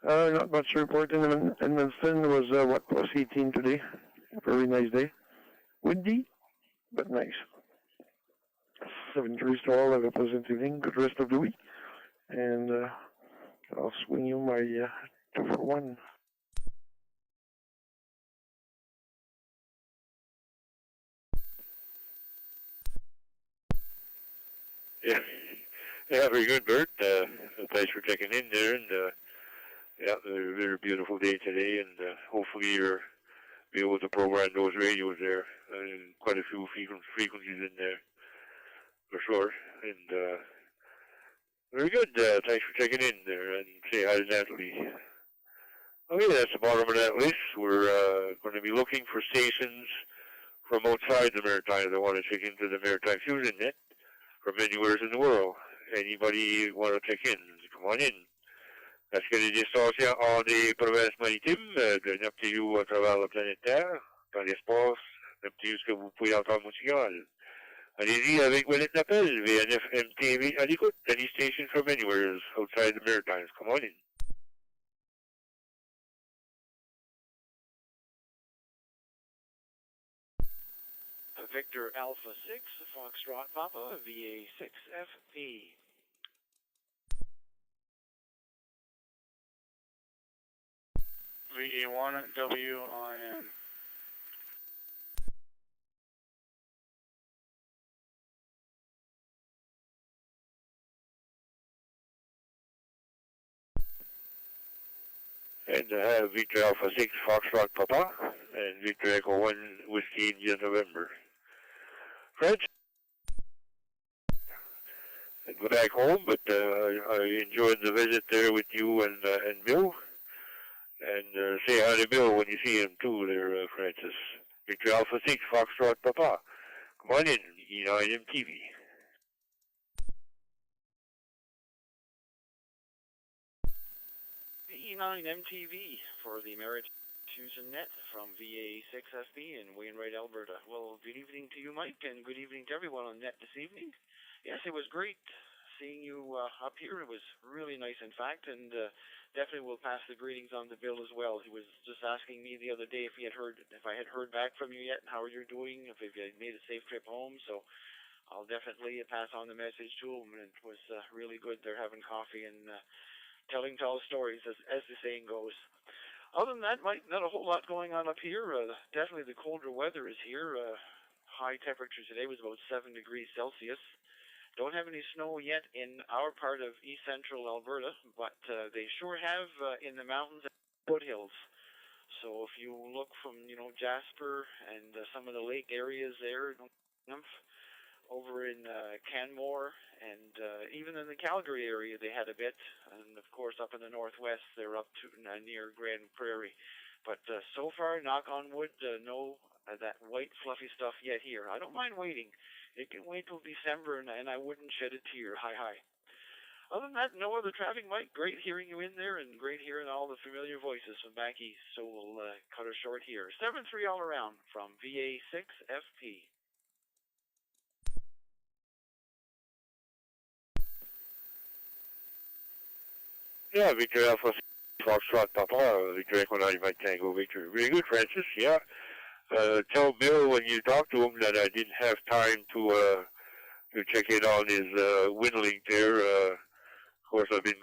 Not much to report in Edmundston. Was was 18 today. Very nice day. Windy, but nice. 7 degrees to all. Have a pleasant evening. Good rest of the week. And I'll swing you my 2-for-1. Yeah, very good, Bert. Thanks for checking in there, and yeah, a very beautiful day today, and hopefully you'll be able to program those radios there. Quite a few frequencies in there. for sure. And very good. Thanks for checking in there and say hi to Natalie. Okay, that's the bottom of that list. We're going to be looking for stations from outside the Maritime that want to check into the Maritime Fusion Net from anywhere in the world. Anybody want to check in? Come on in. Parce que les distances en des provinces maritimes, de Neptune à travers la planète Terre, dans l'espace, Neptune, ce que vous pouvez entendre mon signal. Allez-y avec Wallet Nappel, VNF MTV à l'écoute. Any station from anywhere outside the Maritimes. Come on in. Victor Alpha 6, Foxtrot Papa, VA 6FP. VA1 WIN. And Victor Alpha 6 Foxtrot Papa and Victor Echo 1 Whiskey India November. French? I'd go back home, but I enjoyed the visit there with you and Bill. And say hi to Bill when you see him too there, Francis. Victor Alpha 6 Foxtrot Papa. Come on in, E9 MTV. E9 MTV for the Maritime Fusion Net from VA 6FB in Wainwright, Alberta. Well, good evening to you, Mike, and good evening to everyone on net this evening. Yes, it was great seeing you up here. It was really nice, in fact, and definitely will pass the greetings on to Bill as well. He was just asking me the other day if I had heard back from you yet and how you're doing, if you had made a safe trip home. So I'll definitely pass on the message to him. And it was really good. They're having coffee and telling tall stories, as the saying goes. Other than that, Mike, not a whole lot going on up here. Definitely the colder weather is here. High temperature today was about 7 degrees Celsius. Don't have any snow yet in our part of east central Alberta, but they sure have in the mountains and foothills. So if you look from, Jasper and some of the lake areas there, over in Canmore, and even in the Calgary area they had a bit, and of course up in the northwest they're up to near Grand Prairie. But so far, knock on wood, no that white fluffy stuff yet here. I don't mind waiting. It can wait till December, and I wouldn't shed a tear. Hi. Other than that, no other traffic, Mike. Great hearing you in there, and great hearing all the familiar voices from back east. So we'll cut her short here. 7-3 all around from VA 6FP. Yeah, Victor Alpha Foxtrot Papa, Victor Echo 9 Mike Tango Victor. Very good, Francis. Yeah. Tell Bill when you talk to him that I didn't have time to check in on his Winlink there. Of course, I've been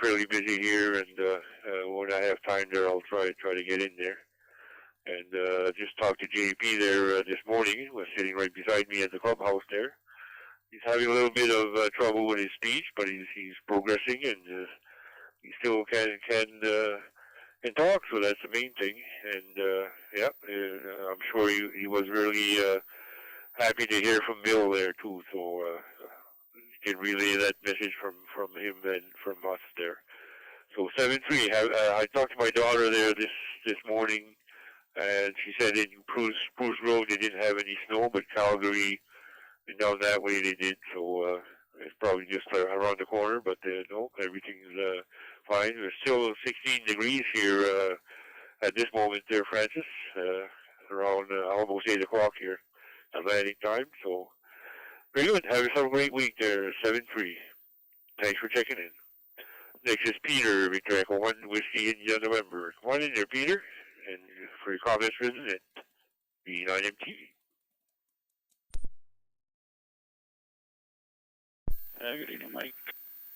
fairly busy here, and when I have time there, I'll try to get in there. And just talked to JP there this morning. He was sitting right beside me at the clubhouse there. He's having a little bit of trouble with his speech, but he's progressing, and he still can talk, so that's the main thing. And I'm sure he was really happy to hear from Bill there too. So you can relay that message from him and from us there. So 7-3. I talked to my daughter there this morning, and she said in Spruce Road they didn't have any snow, but Calgary and down that way they did. So it's probably just around the corner, but no, everything's fine. There's still 16 degrees here at this moment there, Francis, around almost 8 o'clock here Atlantic time. So very good. Have yourself a great week there, 7-3. Thanks for checking in. Next is Peter, Victor Echo 1 Whiskey India November. Come on in there, Peter, and for your comments for the net. E9 MTV. Good evening, Mike.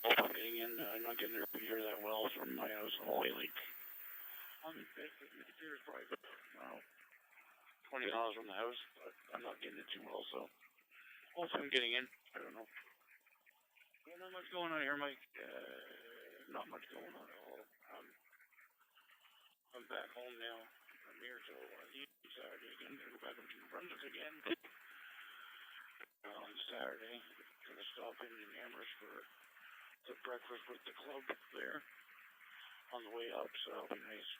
I'm getting in. I'm not getting to hear that well from my house lately. Peter's probably 20 miles from the house, but I'm not getting it too well, so hopefully I'm getting in. I don't know. Not much going on here, Mike. Not much going on at all. I'm back home now. I'm here till Saturday again. Go back up to New Brunswick again on Saturday. stop in Amherst for breakfast with the club there on the way up, so that'll be nice.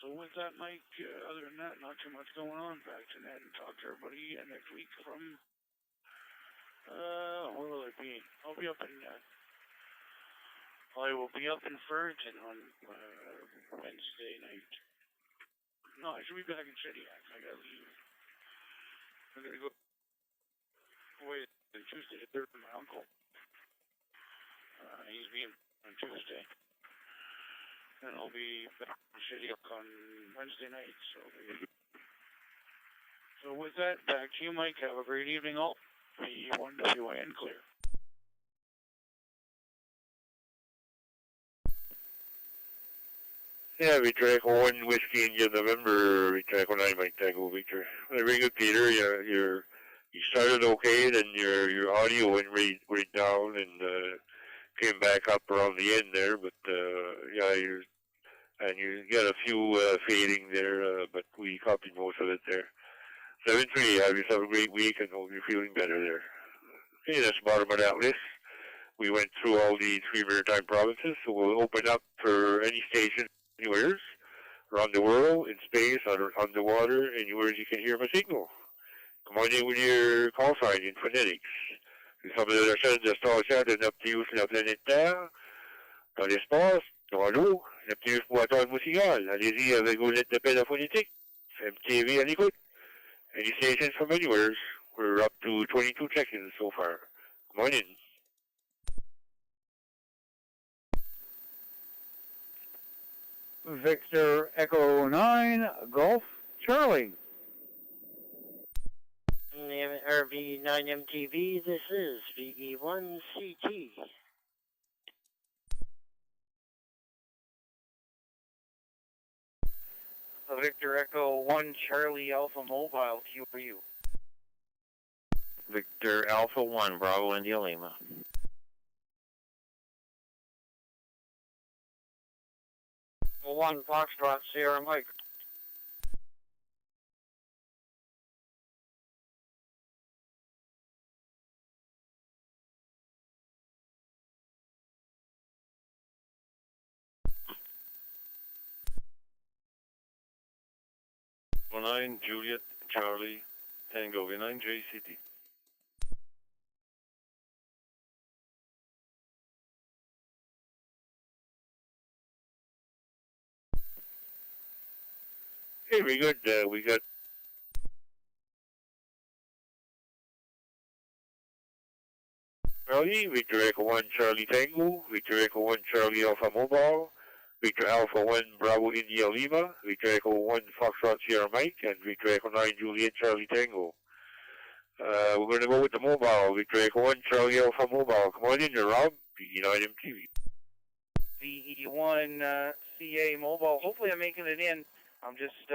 So with that, Mike, other than that, not too much going on. Back to net and talk to everybody next week from, where will I be? I'll be up in, I will be up in Ferguson on Wednesday night. No, I should be back in Shediac. I gotta leave. I'm gonna go away on Tuesday to visit my uncle. He's being on Tuesday. And I'll be back in Shediac on Wednesday night. So with that, back to you, Mike. Have a great evening, all. P1WIN clear. Yeah, Victor Echo 1 Whiskey India November, Victor Echo 9 Mike Tango Victor. Very good, Peter. You started okay, then your audio went right down and came back up around the end there, but yeah, you got a few fading there, but we copied most of it there. 7-3, have yourself a great week and hope you're feeling better there. Okay, that's the bottom of that list. We went through all the 3 maritime provinces, so we'll open up for any station anywhere around the world, in space, underwater, anywhere you can hear my signal. Come on in with your call sign in phonetics. Nous sommes de la chaîne de station de Neptunus sur la planète Terre, dans l'espace, dans l'eau. Neptunus pour attendre vos signaux. Allez-y avec vos lettres de peine phonétique. MTV à l'écoute. Any stations from anywhere. We're up to 22 check-ins so far. Come on in. Victor Echo 9, Golf Charlie. RV9MTV, this is VE1CT. Victor Echo 1 Charlie Alpha Mobile, QRU. Victor Alpha 1 Bravo India Lima. One Foxtrot Sierra Mike. V9 Juliet Charlie Tango V9 JCT. Okay, very good. We got Charlie, Victor Echo 1 Charlie Tango, Victor Echo 1 Charlie Alpha Mobile, Victor Alpha 1 Bravo India Lima, Victor Echo 1 Foxtrot Sierra Mike, and Victor Echo 9 Juliet Charlie Tango. We're going to go with the mobile, Victor Echo 1 Charlie Alpha Mobile. Come on in there, Rob, VE9MTV. VE1 CA Mobile. Hopefully I'm making it in. I'm just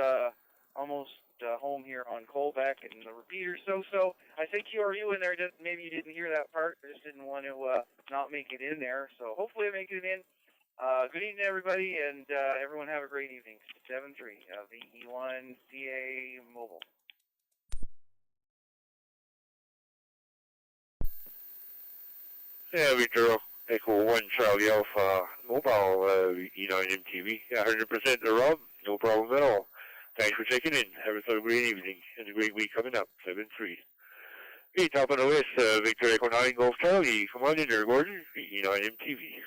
almost home here on Colbeck and the repeater so. I said QRU in there, just maybe you didn't hear that part. I just didn't want to not make it in there. So hopefully I'm making it in. Good evening, everybody, and everyone have a great evening. 7-3, VE1 CA Mobile. Yeah, Victor Echo 1 Charlie Alpha Mobile, VE9MTV. Yeah, 100% the Rob, no problem at all. Thanks for checking in. Have a great evening and a great week coming up. 7-3. Hey, top of the list, Victor Echo 9 Golf Charlie. Come on in there, Gordon. VE9MTV.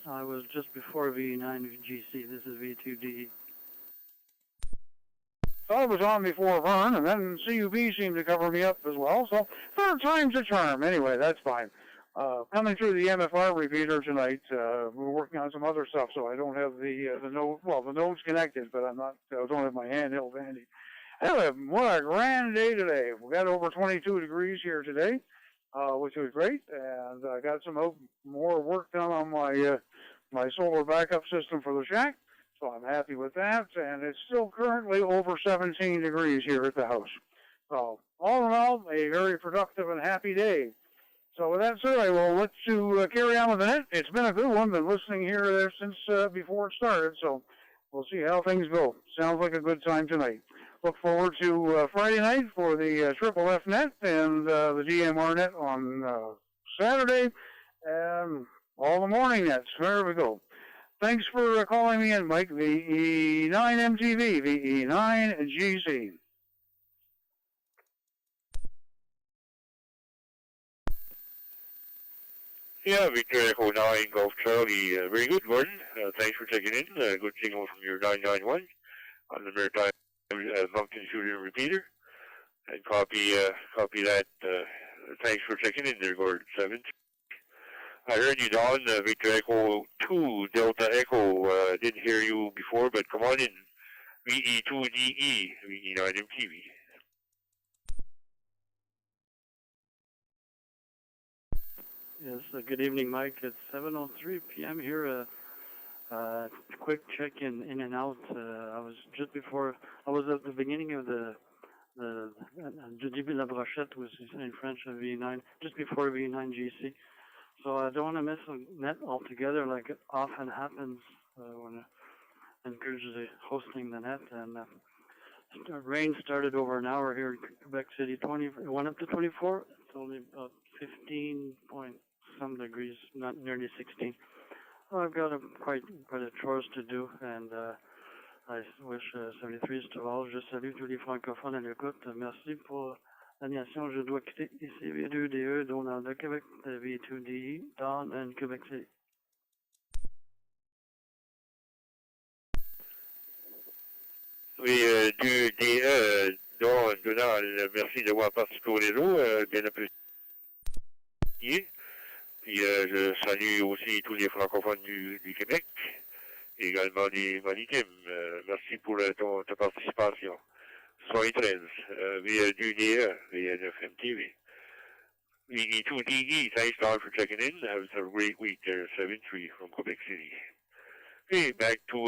I was just before V9GC. This is V2D. I was on before Vern, and then CUB seemed to cover me up as well, so third time's a charm. Anyway, that's fine. Coming through the MFR repeater tonight, we're working on some other stuff, so I don't have the node, well, the node's connected, but I don't have my handheld handy. Anyway, what a grand day today. We got over 22 degrees here today, which was great, and I got some more work done on my solar backup system for the shack. So I'm happy with that, and it's still currently over 17 degrees here at the house. So all in all, a very productive and happy day. So with that said, I will let you carry on with the net. It's been a good one. Been listening here there since before it started, so we'll see how things go. Sounds like a good time tonight. look forward to Friday night for the Triple F Net and the DMR Net on Saturday, and all the morning nets. There we go. Thanks for calling me in, Mike. VE9MTV, VE9GC. Yeah, Victor Echo 9 Golf Charlie. Very good, Gordon. Thanks for checking in. Good signal from your 991 on the Maritime Fusion Shooter repeater. And copy that. Thanks for checking in there, Gordon. 7. I heard you, Don. Victor Echo 2 Delta Echo. Didn't hear you before, but come on in. VE2DE, VE9MTV. Yes, good evening, Mike. It's 7:03 p.m. here. Quick check-in, in and out. I was just before. I was at the beginning of the début de la brochette, which is in French, VE9, just before VE9 GC. So I don't want to miss a net altogether, like it often happens when I encourage the hosting the net. And rain started over an hour here in Quebec City. It went up to 24. It's only about 15 point some degrees, not nearly 16. Well, I've got quite a chores to do, and I wish 73 to all. Je salue tous les francophones à l'écoute. Merci pour l'animation. Je dois quitter ici V2DE, dont dans le Québec, V2DE, Don, and Quebec City. Oui, Donald, merci d'avoir participé au réseau, bien apprécié. Puis je salue aussi tous les francophones du Québec, également des Maritimes. Merci pour ta participation. 73, VE2DE, VE9MTV. VE2DE, thanks Don for checking in. Have a great week there, 7-3 from Quebec City. Okay, back to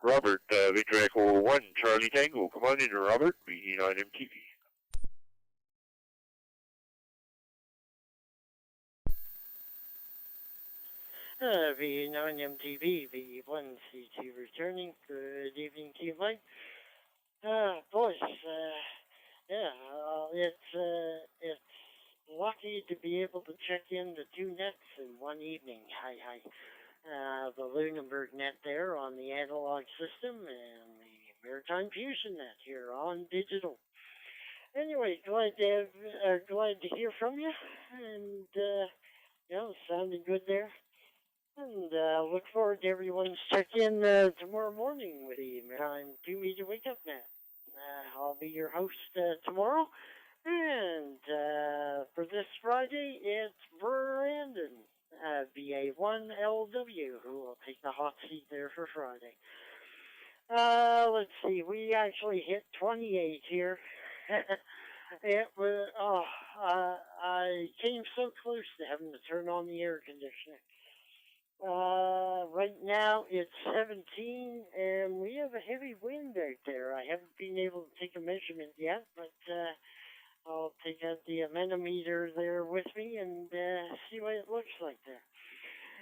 Robert, Victor Echo 1, Charlie Tango. Come on in, Robert, VE9MTV. VE9MTV, VE1CT returning. Good evening to you, Mike. Boys, it's lucky to be able to check in the two nets in one evening. The Lunenburg net there on the analog system and the Maritime Fusion Net here on digital. Anyway, glad to hear from you, and sounding good there. And look forward to everyone's check-in tomorrow morning with the Maritime 2-meter wake-up net. I'll be your host tomorrow. And for this Friday, it's Brandon, BA1LW, who will take the hot seat there for Friday. Let's see, we actually hit 28 here. It was, I came so close to having to turn on the air conditioning. Right now it's 17, and we have a heavy wind out there. I haven't been able to take a measurement yet, but I'll take out the manometer there with me and see what it looks like there.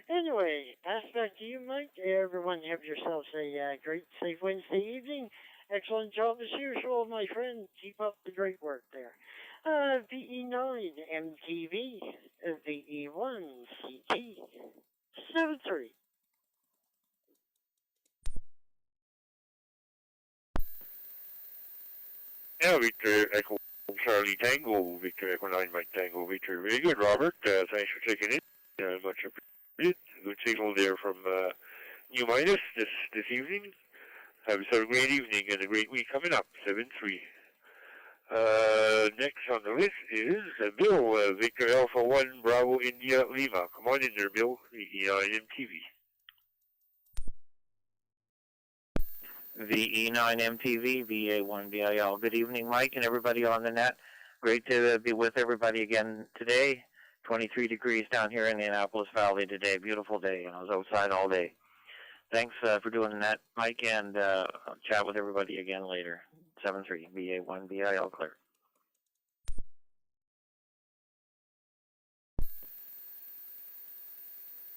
Anyway, pass back to you, Mike. Everyone have yourselves a great, safe Wednesday evening. Excellent job as usual, my friend. Keep up the great work there. VE9 MTV, VE1 CT, 7-3. Yeah, Victor Echo Charlie Tango, Victor Echo 9 Mike Tango, Victor. Very good, Robert. Thanks for checking in. Much appreciated. Good signal there from New Midas this evening. Have a great evening and a great week coming up, 7-3. Next on the list is Bill, Victor Alpha 1 Bravo India Lima. Come on in there, Bill, VE9MTV. VE9MTV, VA1BIL. Good evening, Mike, and everybody on the net. Great to be with everybody again today. 23 degrees down here in the Annapolis Valley today. Beautiful day, and I was outside all day. Thanks for doing that, Mike, and I'll chat with everybody again later. 7-3, VA1BIL clear.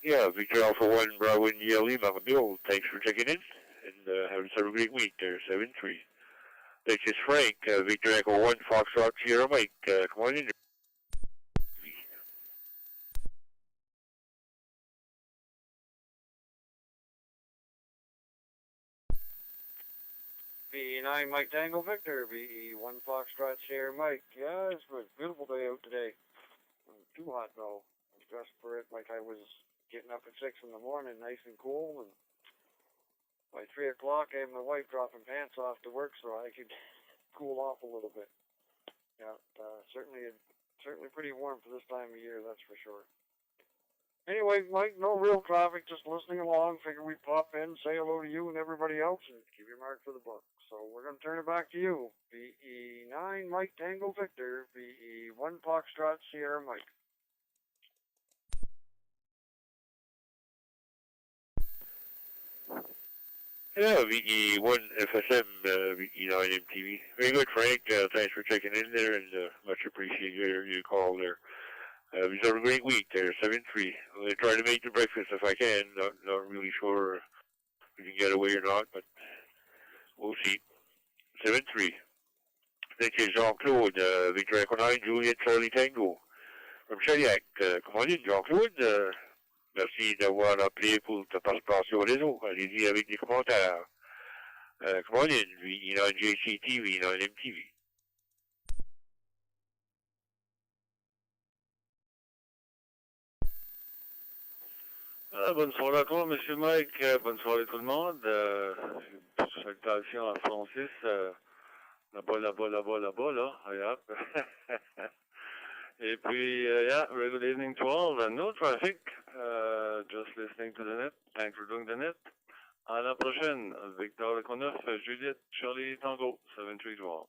Yeah, Victor Alpha 1 Bravo India Lima. Bill, thanks for checking in, and have a great week there, 7-3. This is Frank, Victor Echo 1, Foxtrot Sierra Mike. Come on in. VE9 Mike Tango Victor, VE1 Foxtrot Sierra Mike. Yeah, it's a beautiful day out today. Too hot though. I was dressed for it like I was getting up at 6 in the morning, nice and cool, and by 3 o'clock I had my wife dropping pants off to work so I could cool off a little bit. Yeah, certainly pretty warm for this time of year, that's for sure. Anyway, Mike, no real traffic, just listening along. Figure we'd pop in, say hello to you and everybody else, and give your mark for the book. So we're going to turn it back to you. VE9 Mike Tango Victor, VE1 Foxtrot Sierra Mike. Yeah, VE1 FSM, VE9 MTV. Very good, Frank. Thanks for checking in there, and much appreciate your call there. We've had a great week there, 7-3. I'm going to try to make the breakfast if I can. Not really sure if we can get away or not, but we'll see. 7-3. This is Jean-Claude, Victor Echo 9, Juliet Charlie Tango. From Chaudiac. Come on in, Jean-Claude. Merci d'avoir appelé pour ta participation au réseau. Allez-y avec des commentaires. Come on in, VE9 JCT, VE9 MTV. Bonne soirée à toi, Monsieur Mike. Bonne soirée tout le monde. Salutations à Francis. Là-bas, là. Yeah. Et puis, yeah, very good evening to all. No traffic. Just listening to the net. Thanks for doing the net. À la prochaine. Victor Echo 9, Juliette, Charlie Tango, 7-3 to all.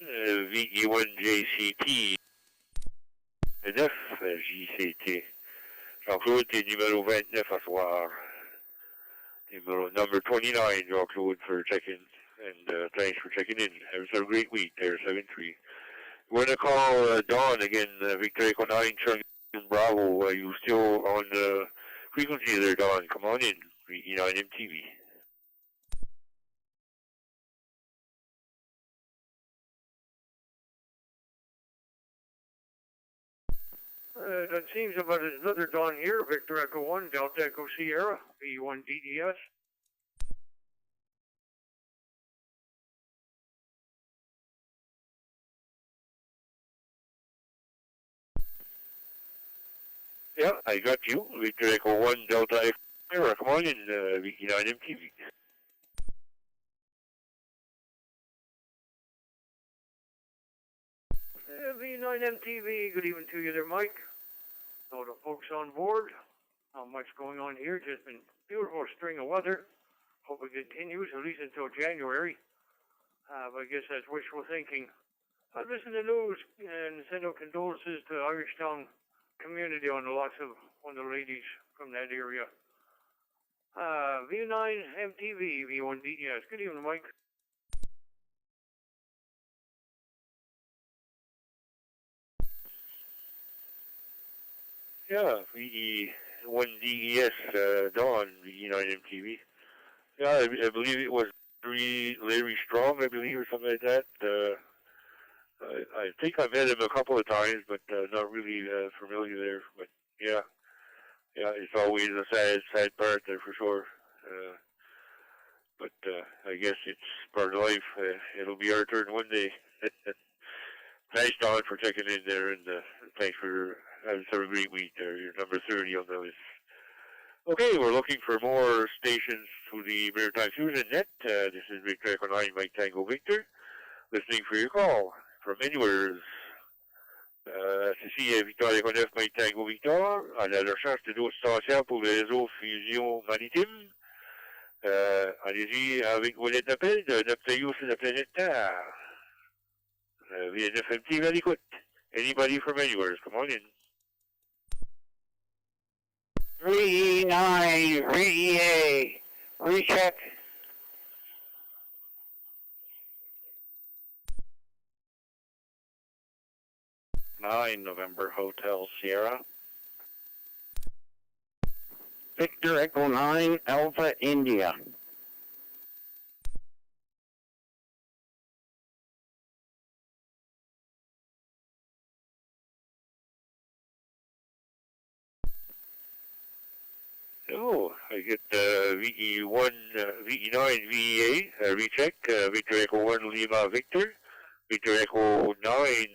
VE1 JCT 9 JCT. Jean-Claude, t'es numéro 29 à soir. Number 29, Jean-Claude, for checking, and thanks for checking in. Have a great week there, 7-3. We're going to call Dawn again, Victor Echo 9, Charlie Bravo. Are you still on the frequency there, Dawn? Come on in, VE9 MTV. That seems about another Dawn here, Victor Echo 1, Delta Echo Sierra, VE1 DDS. Yeah, I got you. Victor Echo 1, Delta Echo Sierra. Come on in, VE9 MTV. VE9 MTV, good evening to you there, Mike. All the folks on board. Not much going on here, just been beautiful string of weather. Hope it continues at least until January. But I guess that's wishful thinking. I listen to the news and send out condolences to the Irishtown community on the loss of one of the ladies from that area. VE9 MTV, VE1 DDS. Good evening, Mike. Yeah, VE1 DES, Dawn, VE9 MTV. Yeah, I believe it was Larry Strong, I believe, or something like that. I think I met him a couple of times, but not really familiar there. But yeah, it's always a sad part there for sure. But I guess it's part of life. It'll be our turn one day. Thanks, Don, for checking in there, and thanks for having a great week there. You're number 30 on the list. Okay, we're looking for more stations to the Maritime Fusion Net. This is Victor Echo 9, Mike Tango Victor, listening for your call from anywhere. Ceci est Victor Echo 9, Mike Tango Victor, à la recherche de d'autres stations pour le réseau Fusion Maritime. Allez-y avec vos lettres d'appel de notre pays sur la planète Terre. Via FMT à l'écoute. Anybody from anywhere, come on in. VE9, VEA, recheck. November Hotel Sierra. Victor Echo 9 Alpha India. Oh, I get VE1, VE9, VEA, recheck, Victor Echo 1 Lima Victor, Victor Echo 9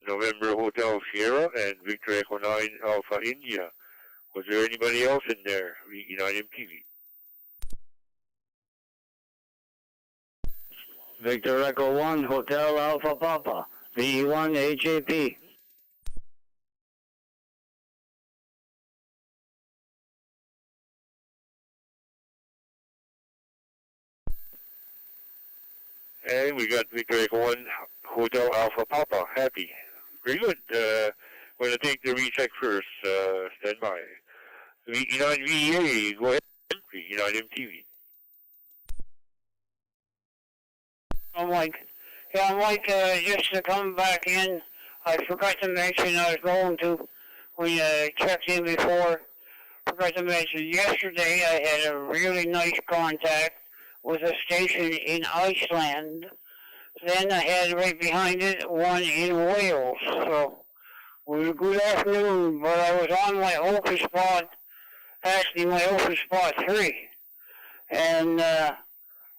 November Hotel Sierra, and Victor Echo 9 Alpha India. Was there anybody else in there? VE9 MTV. Victor Echo 1 Hotel Alpha Papa, VE1 HAP. And we got Victor Echo 1 Hotel Alpha Papa. Happy. Very good. Going to take the recheck first. Stand by. VE9 VEA, go ahead. VE9 MTV. Mike, just to come back in, I forgot to mention I was going to, when you checked in before, forgot to mention yesterday I had a really nice contact with a station in Iceland. Then I had right behind it one in Wales. So, good afternoon, but I was on my Opus spot, actually my Opus spot 3. And it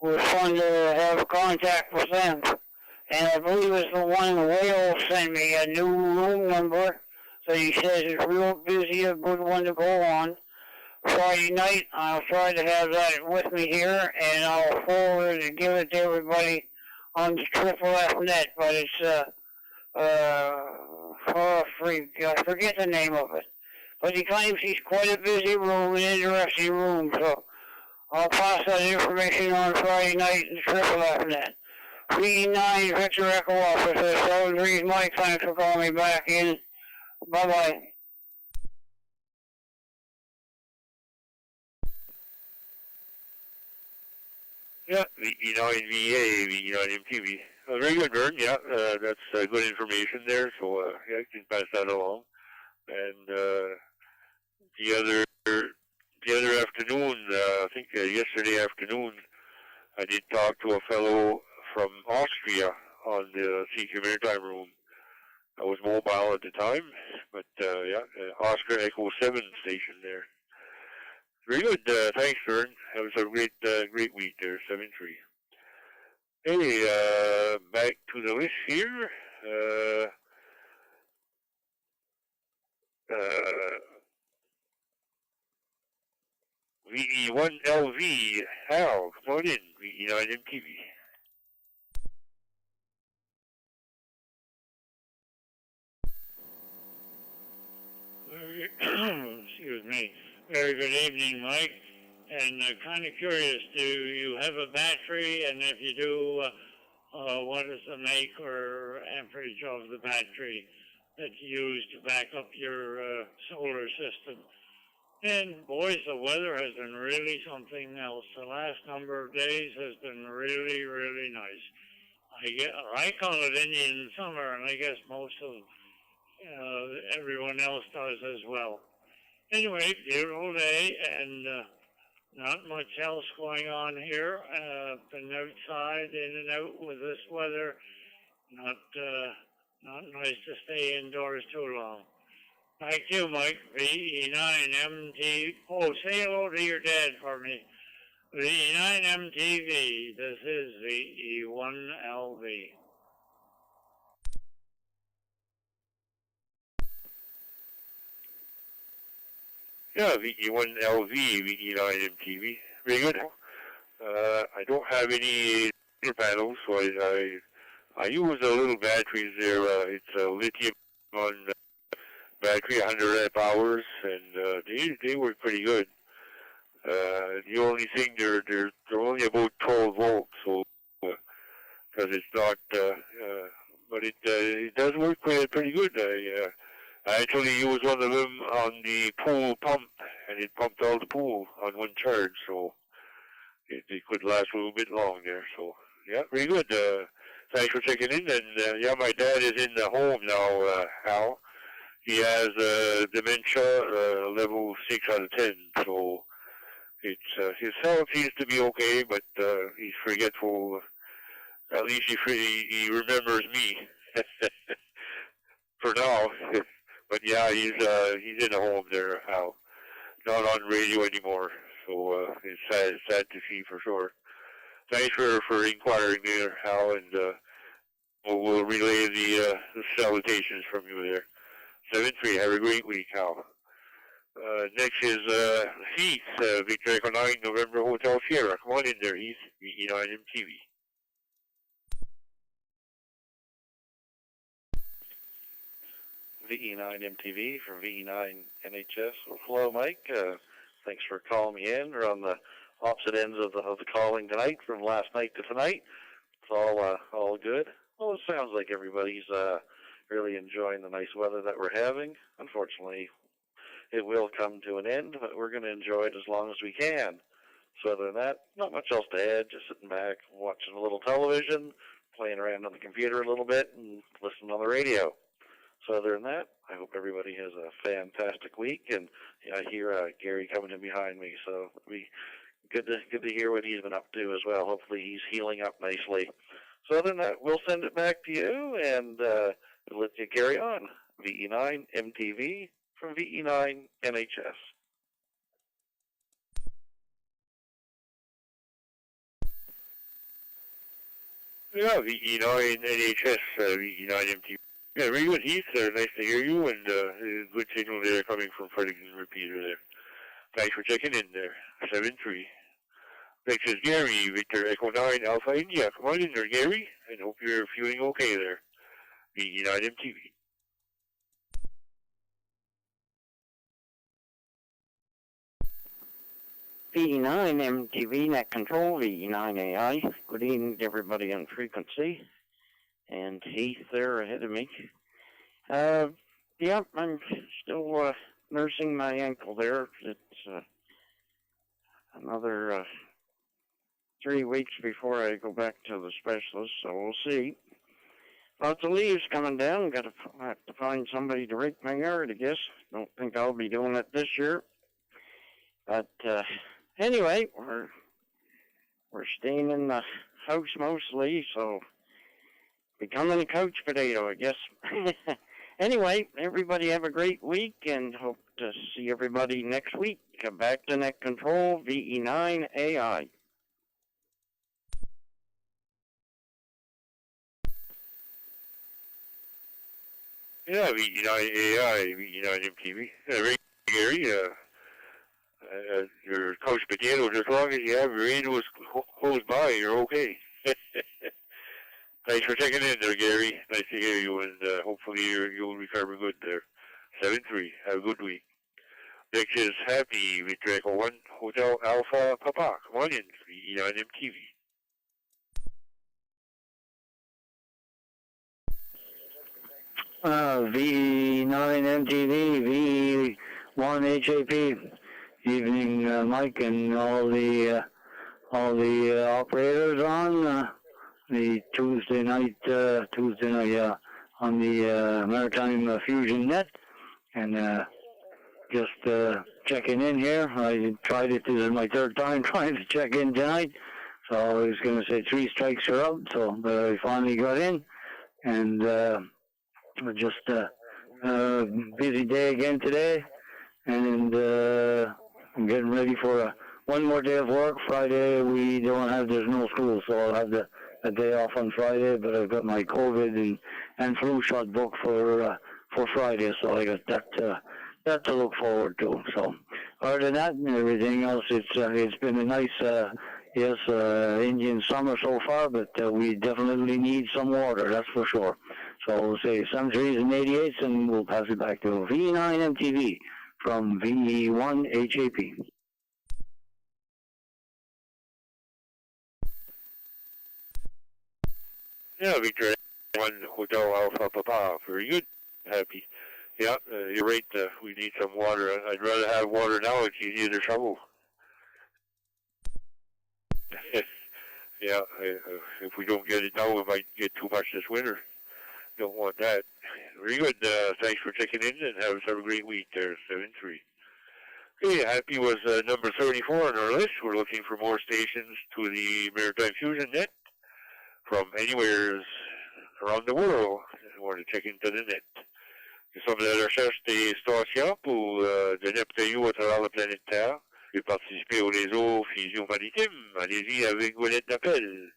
was fun to have contact with them. And I believe it's the one in Wales sent me a new room number. So he says it's real busy, a good one to go on. Friday night, I'll try to have that with me here, and I'll forward and give it to everybody on the Triple F net, but it's, I forget the name of it. But he claims he's quite a busy room, an interesting room, so I'll pass that information on Friday night in the Triple F net. VE9 Victor Echo Officer, 73 Mike, thanks for calling me back in. Bye-bye. Yeah, VE9 VA, VE9 MTV. Very good, Vern. Yeah, that's good information there. So yeah, I can pass that along. And the other afternoon, I think yesterday afternoon, I did talk to a fellow from Austria on the CQ Maritime Room. I was mobile at the time, but yeah, Oscar Echo 7 station there. Very good. Thanks, Vern. That was a great week there, 7-3. Hey, back to the list here. VE1LV, Hal, come on in, VE9 MTV. Excuse me. Very good evening, Mike. And kind of curious, do you have a battery? And if you do, what is the make or amperage of the battery that you use to back up your solar system? And boys, the weather has been really something else. The last number of days has been really, really nice. I call it Indian summer, and I guess most of everyone else does as well. Anyway, beautiful day, and not much else going on here. Been outside, in and out with this weather. Not nice to stay indoors too long. Thank you, Mike. VE9MTV. Oh, say hello to your dad for me. VE9MTV. This is VE1LV. Yeah, VE1LV, VE9MTV. Very good. I don't have any panels, so I use a little batteries there. It's a lithium on battery, 100 amp hours, and they work pretty good. The only thing they're only about 12 volts, so because it's not, but it does work pretty good. I actually used one of them on the pool pump, and it pumped all the pool on one charge, so it could last a little bit long there. So yeah, very good. Thanks for checking in, and yeah, my dad is in the home now, Hal. he has dementia, level 6 out of 10. So it's his health seems to be okay, but he's forgetful. At least he remembers me for now. But yeah, he's in a home there, Hal. Not on radio anymore. So it's sad to see for sure. Thanks for inquiring there, Hal, and we'll relay the salutations from you there. 7-3. Have a great week, Hal. Next is Heath, Victor Echo 9, November Hotel Sierra. Come on in there, Heath. VE9 MTV. VE9 MTV from VE9 NHS. Well, hello, Mike. Thanks for calling me in. We're on the opposite ends of the calling tonight, from last night to tonight. It's all good. Well, it sounds like everybody's really enjoying the nice weather that we're having. Unfortunately, it will come to an end, but we're going to enjoy it as long as we can. So other than that, not much else to add. Just sitting back, watching a little television, playing around on the computer a little bit, and listening on the radio. So other than that, I hope everybody has a fantastic week. And I hear Gary coming in behind me, so it'll be good to hear what he's been up to as well. Hopefully he's healing up nicely. So other than that, we'll send it back to you, and we'll let you carry on. VE9 MTV from VE9 NHS. Yeah, VE9 NHS, VE9 MTV. Yeah, very good, Heath. Nice to hear you, and good signal there coming from Ferguson Repeater there. Thanks for checking in there. 7-3. Next is Gary, Victor Echo 9, Alpha India. Come on in there, Gary, and hope you're feeling okay there. VE9 MTV. VE9 MTV Net Control, VE9 AI. Good evening to everybody on frequency. And Heath there ahead of me. Yeah, I'm still nursing my ankle there. It's another 3 weeks before I go back to the specialist, so we'll see. Lots of leaves coming down. Have to find somebody to rake my yard, I guess. Don't think I'll be doing it this year. But anyway, we're staying in the house mostly, so becoming a couch potato, I guess. Anyway, everybody have a great week, and hope to see everybody next week. Back to Net Control, VE9 AI. Yeah, VE9 AI, VE9 MTV. Yeah, very Gary. Your couch potatoes, as long as you have your radios close by, you're okay. Thanks for checking in there, Gary. Nice to hear you, and hopefully you'll recover good there. 7-3. Have a good week. Next is Happy, Victor Echo 1, Hotel Alpha Papa. Come on in, VE9 MTV. VE9 MTV, VE1 HAP. Evening, Mike, and all the operators on the Tuesday night, on the Maritime Fusion Net, and just checking in here. I tried it. This is my third time trying to check in tonight, so I was going to say 3 strikes are up. So, but I finally got in, and just busy day again today, and I'm getting ready for one more day of work. Friday there's no school, so I'll have a day off on Friday, but I've got my COVID and flu shot booked for Friday, so I got that to look forward to. So other than that and everything else, it's been a nice Indian summer so far, but we definitely need some water, that's for sure. So we'll say some 3s and 88s, and we'll pass it back to VE9 MTV from VE1 HAP. Yeah, Victor, 1 Hotel Alpha Papa. Very good. Happy. Yeah, you're right. We need some water. I'd rather have water now. It's easier to shovel. Yeah, if we don't get it now, we might get too much this winter. don't want that. Very good. Thanks for checking in and have a great week there, 7-3. Okay, Happy was number 34 on our list. We're looking for more stations to the Maritime Fusion Net from anywhere around the world. I want to check into the net. Nous sommes à la recherche des stations pour de net payaux à travers la planète Terre et participer au réseau Fusion Maritime. Allez-y avec vos lettres d'appel.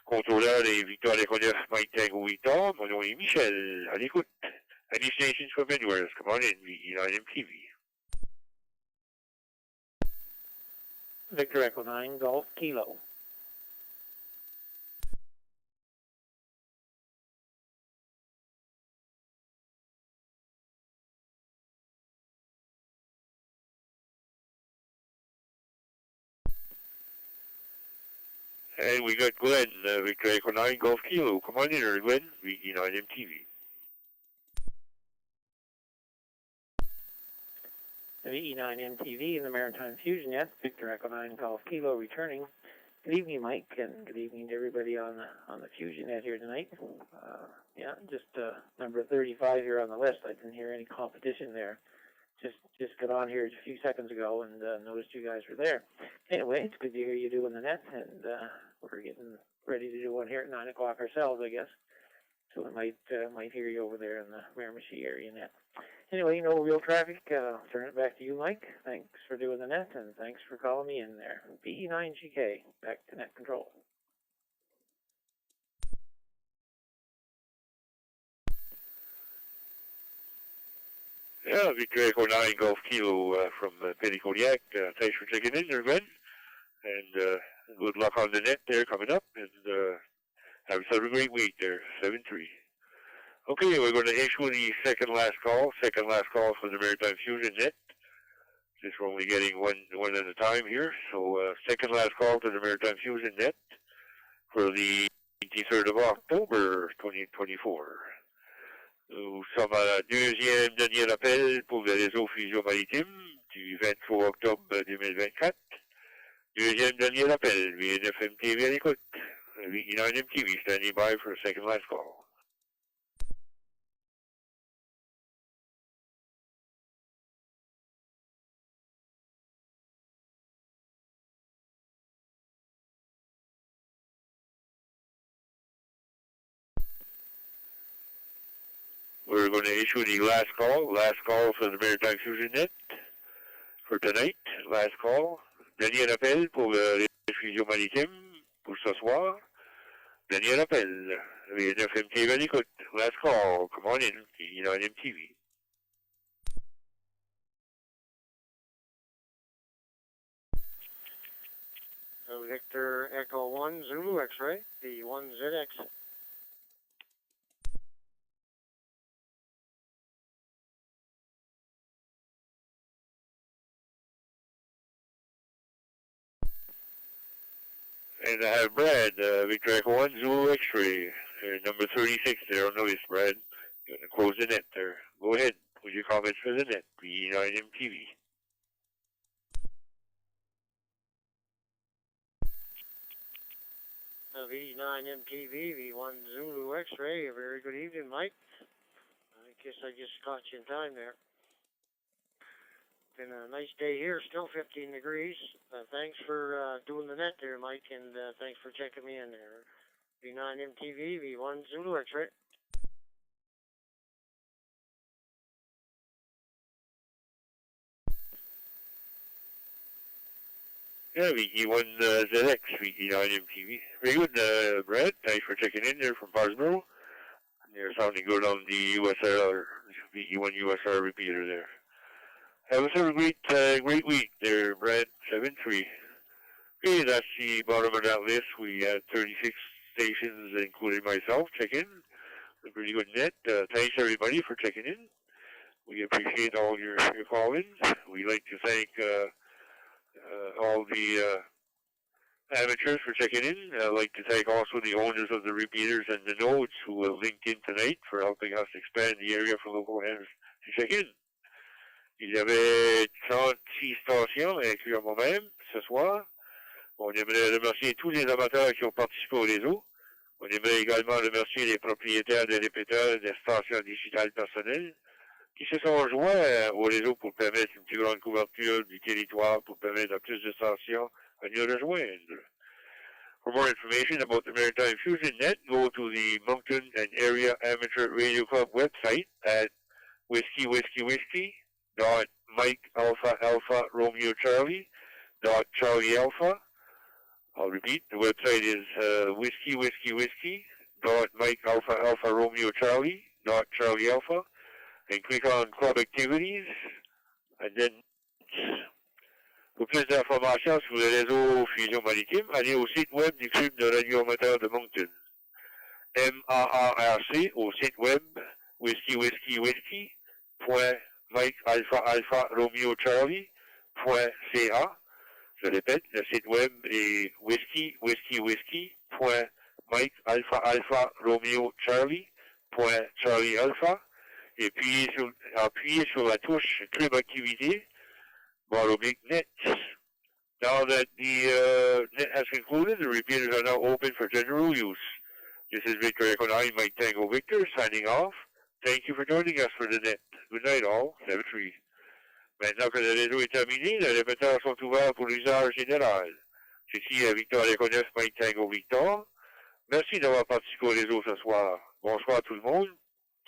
Contrôleur des Victor Léconef, Mike Tango Victor, mon nom est Michel. À l'écoute. Any stations from anywhere, come on in, VE9 MTV. Victor Echo 9, Golf Kilo. And we got Glenn, Victor Echo 9, Golf Kilo. Come on in, Glenn, VE9 MTV. VE9 MTV and the Maritime Fusion Net, Victor Echo 9 Golf Kilo returning. Good evening, Mike, and good evening to everybody on the Fusion Net here tonight. Yeah, just number 35 here on the list. I didn't hear any competition there. Just got on here a few seconds ago and noticed you guys were there. Anyway, it's good to hear you doing the net, and we're getting ready to do one here at 9 o'clock ourselves, I guess. So we might hear you over there in the Miramichi area net. Anyway, no real traffic. I'll turn it back to you, Mike. Thanks for doing the net, and thanks for calling me in there. VE9GK, back to net control. Yeah, Victor Echo 9 Golf Kilo from Petitcodiac. Thanks for checking in there, Glenn. And good luck on the net there coming up. And have yourself a great week there, 7-3. Okay, we're going to issue the second last call for the Maritime Fusion Net. Just we're only getting one at a time here. So second last call to the Maritime Fusion Net for the 23rd of October 2024. Nous sommes à la deuxième dernier appel pour le réseau Fusion Maritime du 23 octobre 2024. Deuxième dernier appel, VNF MTV à l'écoute. VE9 MTV standing by for a second last call. We're going to issue the last call for the Maritime Fusion Net for tonight. Last call. Dernier appel pour le Fusion Maritime pour ce soir. Dernier appel. VNF MTV à l'écoute. Last call. Come on in. VE9 MTV. Victor Echo 1 Zulu X-ray, the 1ZX. And I have Brad, Victor Echo 1 Zulu X-ray, number 36 there on the list, Brad. You're going to close the net there. Go ahead with your comments for the net, VE9 MTV. VE9 MTV, V1 Zulu X-ray. A very good evening, Mike. I guess I just caught you in time there. Been a nice day here, still 15 degrees. Thanks for doing the net there, Mike, and thanks for checking me in there. V9 MTV, V1 Zulu X-ray. Yeah, VE1 ZX, VE9 MTV. Very good, Brad. Thanks for checking in there from Parsboro. You're sounding good on the USR, VE1 USR repeater there. Have a great week there, Brad. 7-3. Okay, that's the bottom of that list. We had 36 stations, including myself, check in. A pretty good net. Thanks everybody for checking in. We appreciate all your call-ins. We'd like to thank all the amateurs for checking in. I'd like to thank also the owners of the repeaters and the nodes who have linked in tonight for helping us expand the area for local hands to check in. Il y avait 36 stations, incluant moi-même, ce soir. On aimerait remercier tous les amateurs qui ont participé au réseau. On aimerait également remercier les propriétaires des répéteurs et des stations digitales personnelles qui se sont joints au réseau pour permettre une plus grande couverture du territoire, pour permettre à plus de stations à nous rejoindre. For more information about the Maritime Fusion Net, go to the Moncton and Area Amateur Radio Club website at whiskey.mike.alpha.alpha.romeo.charlie.charlie.alpha. I'll repeat, the website is whiskey.mike.alpha.alpha.romeo.charlie.charlie.alpha, and click on Club Activities, and then pour plus d'informations sur le réseau Fusion Maritime, allez au site web du Club de radio amateur de Moncton. MARC au site web whiskey.mike.alpha.alpha.romeo.charlie.ca. Je répète, le site web est whiskey.alpha.alpha.romeo.charlie.charlie.alpha, et puis appuyez sur la touche Club Activité, /net. Now that the net has concluded, the repeaters are now open for general use. This is Victor Echo 9, Mike Tango Victor, signing off. Thank you for joining us for the net. Good night all. 7-3. Maintenant que le réseau est terminé, les répéteurs sont ouverts pour l'usage général. Ceci est Victor Echo 9, Mike Tango Victor. Merci d'avoir participé au réseau ce soir. Bonsoir tout le monde.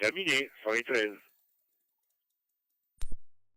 Terminé. 113.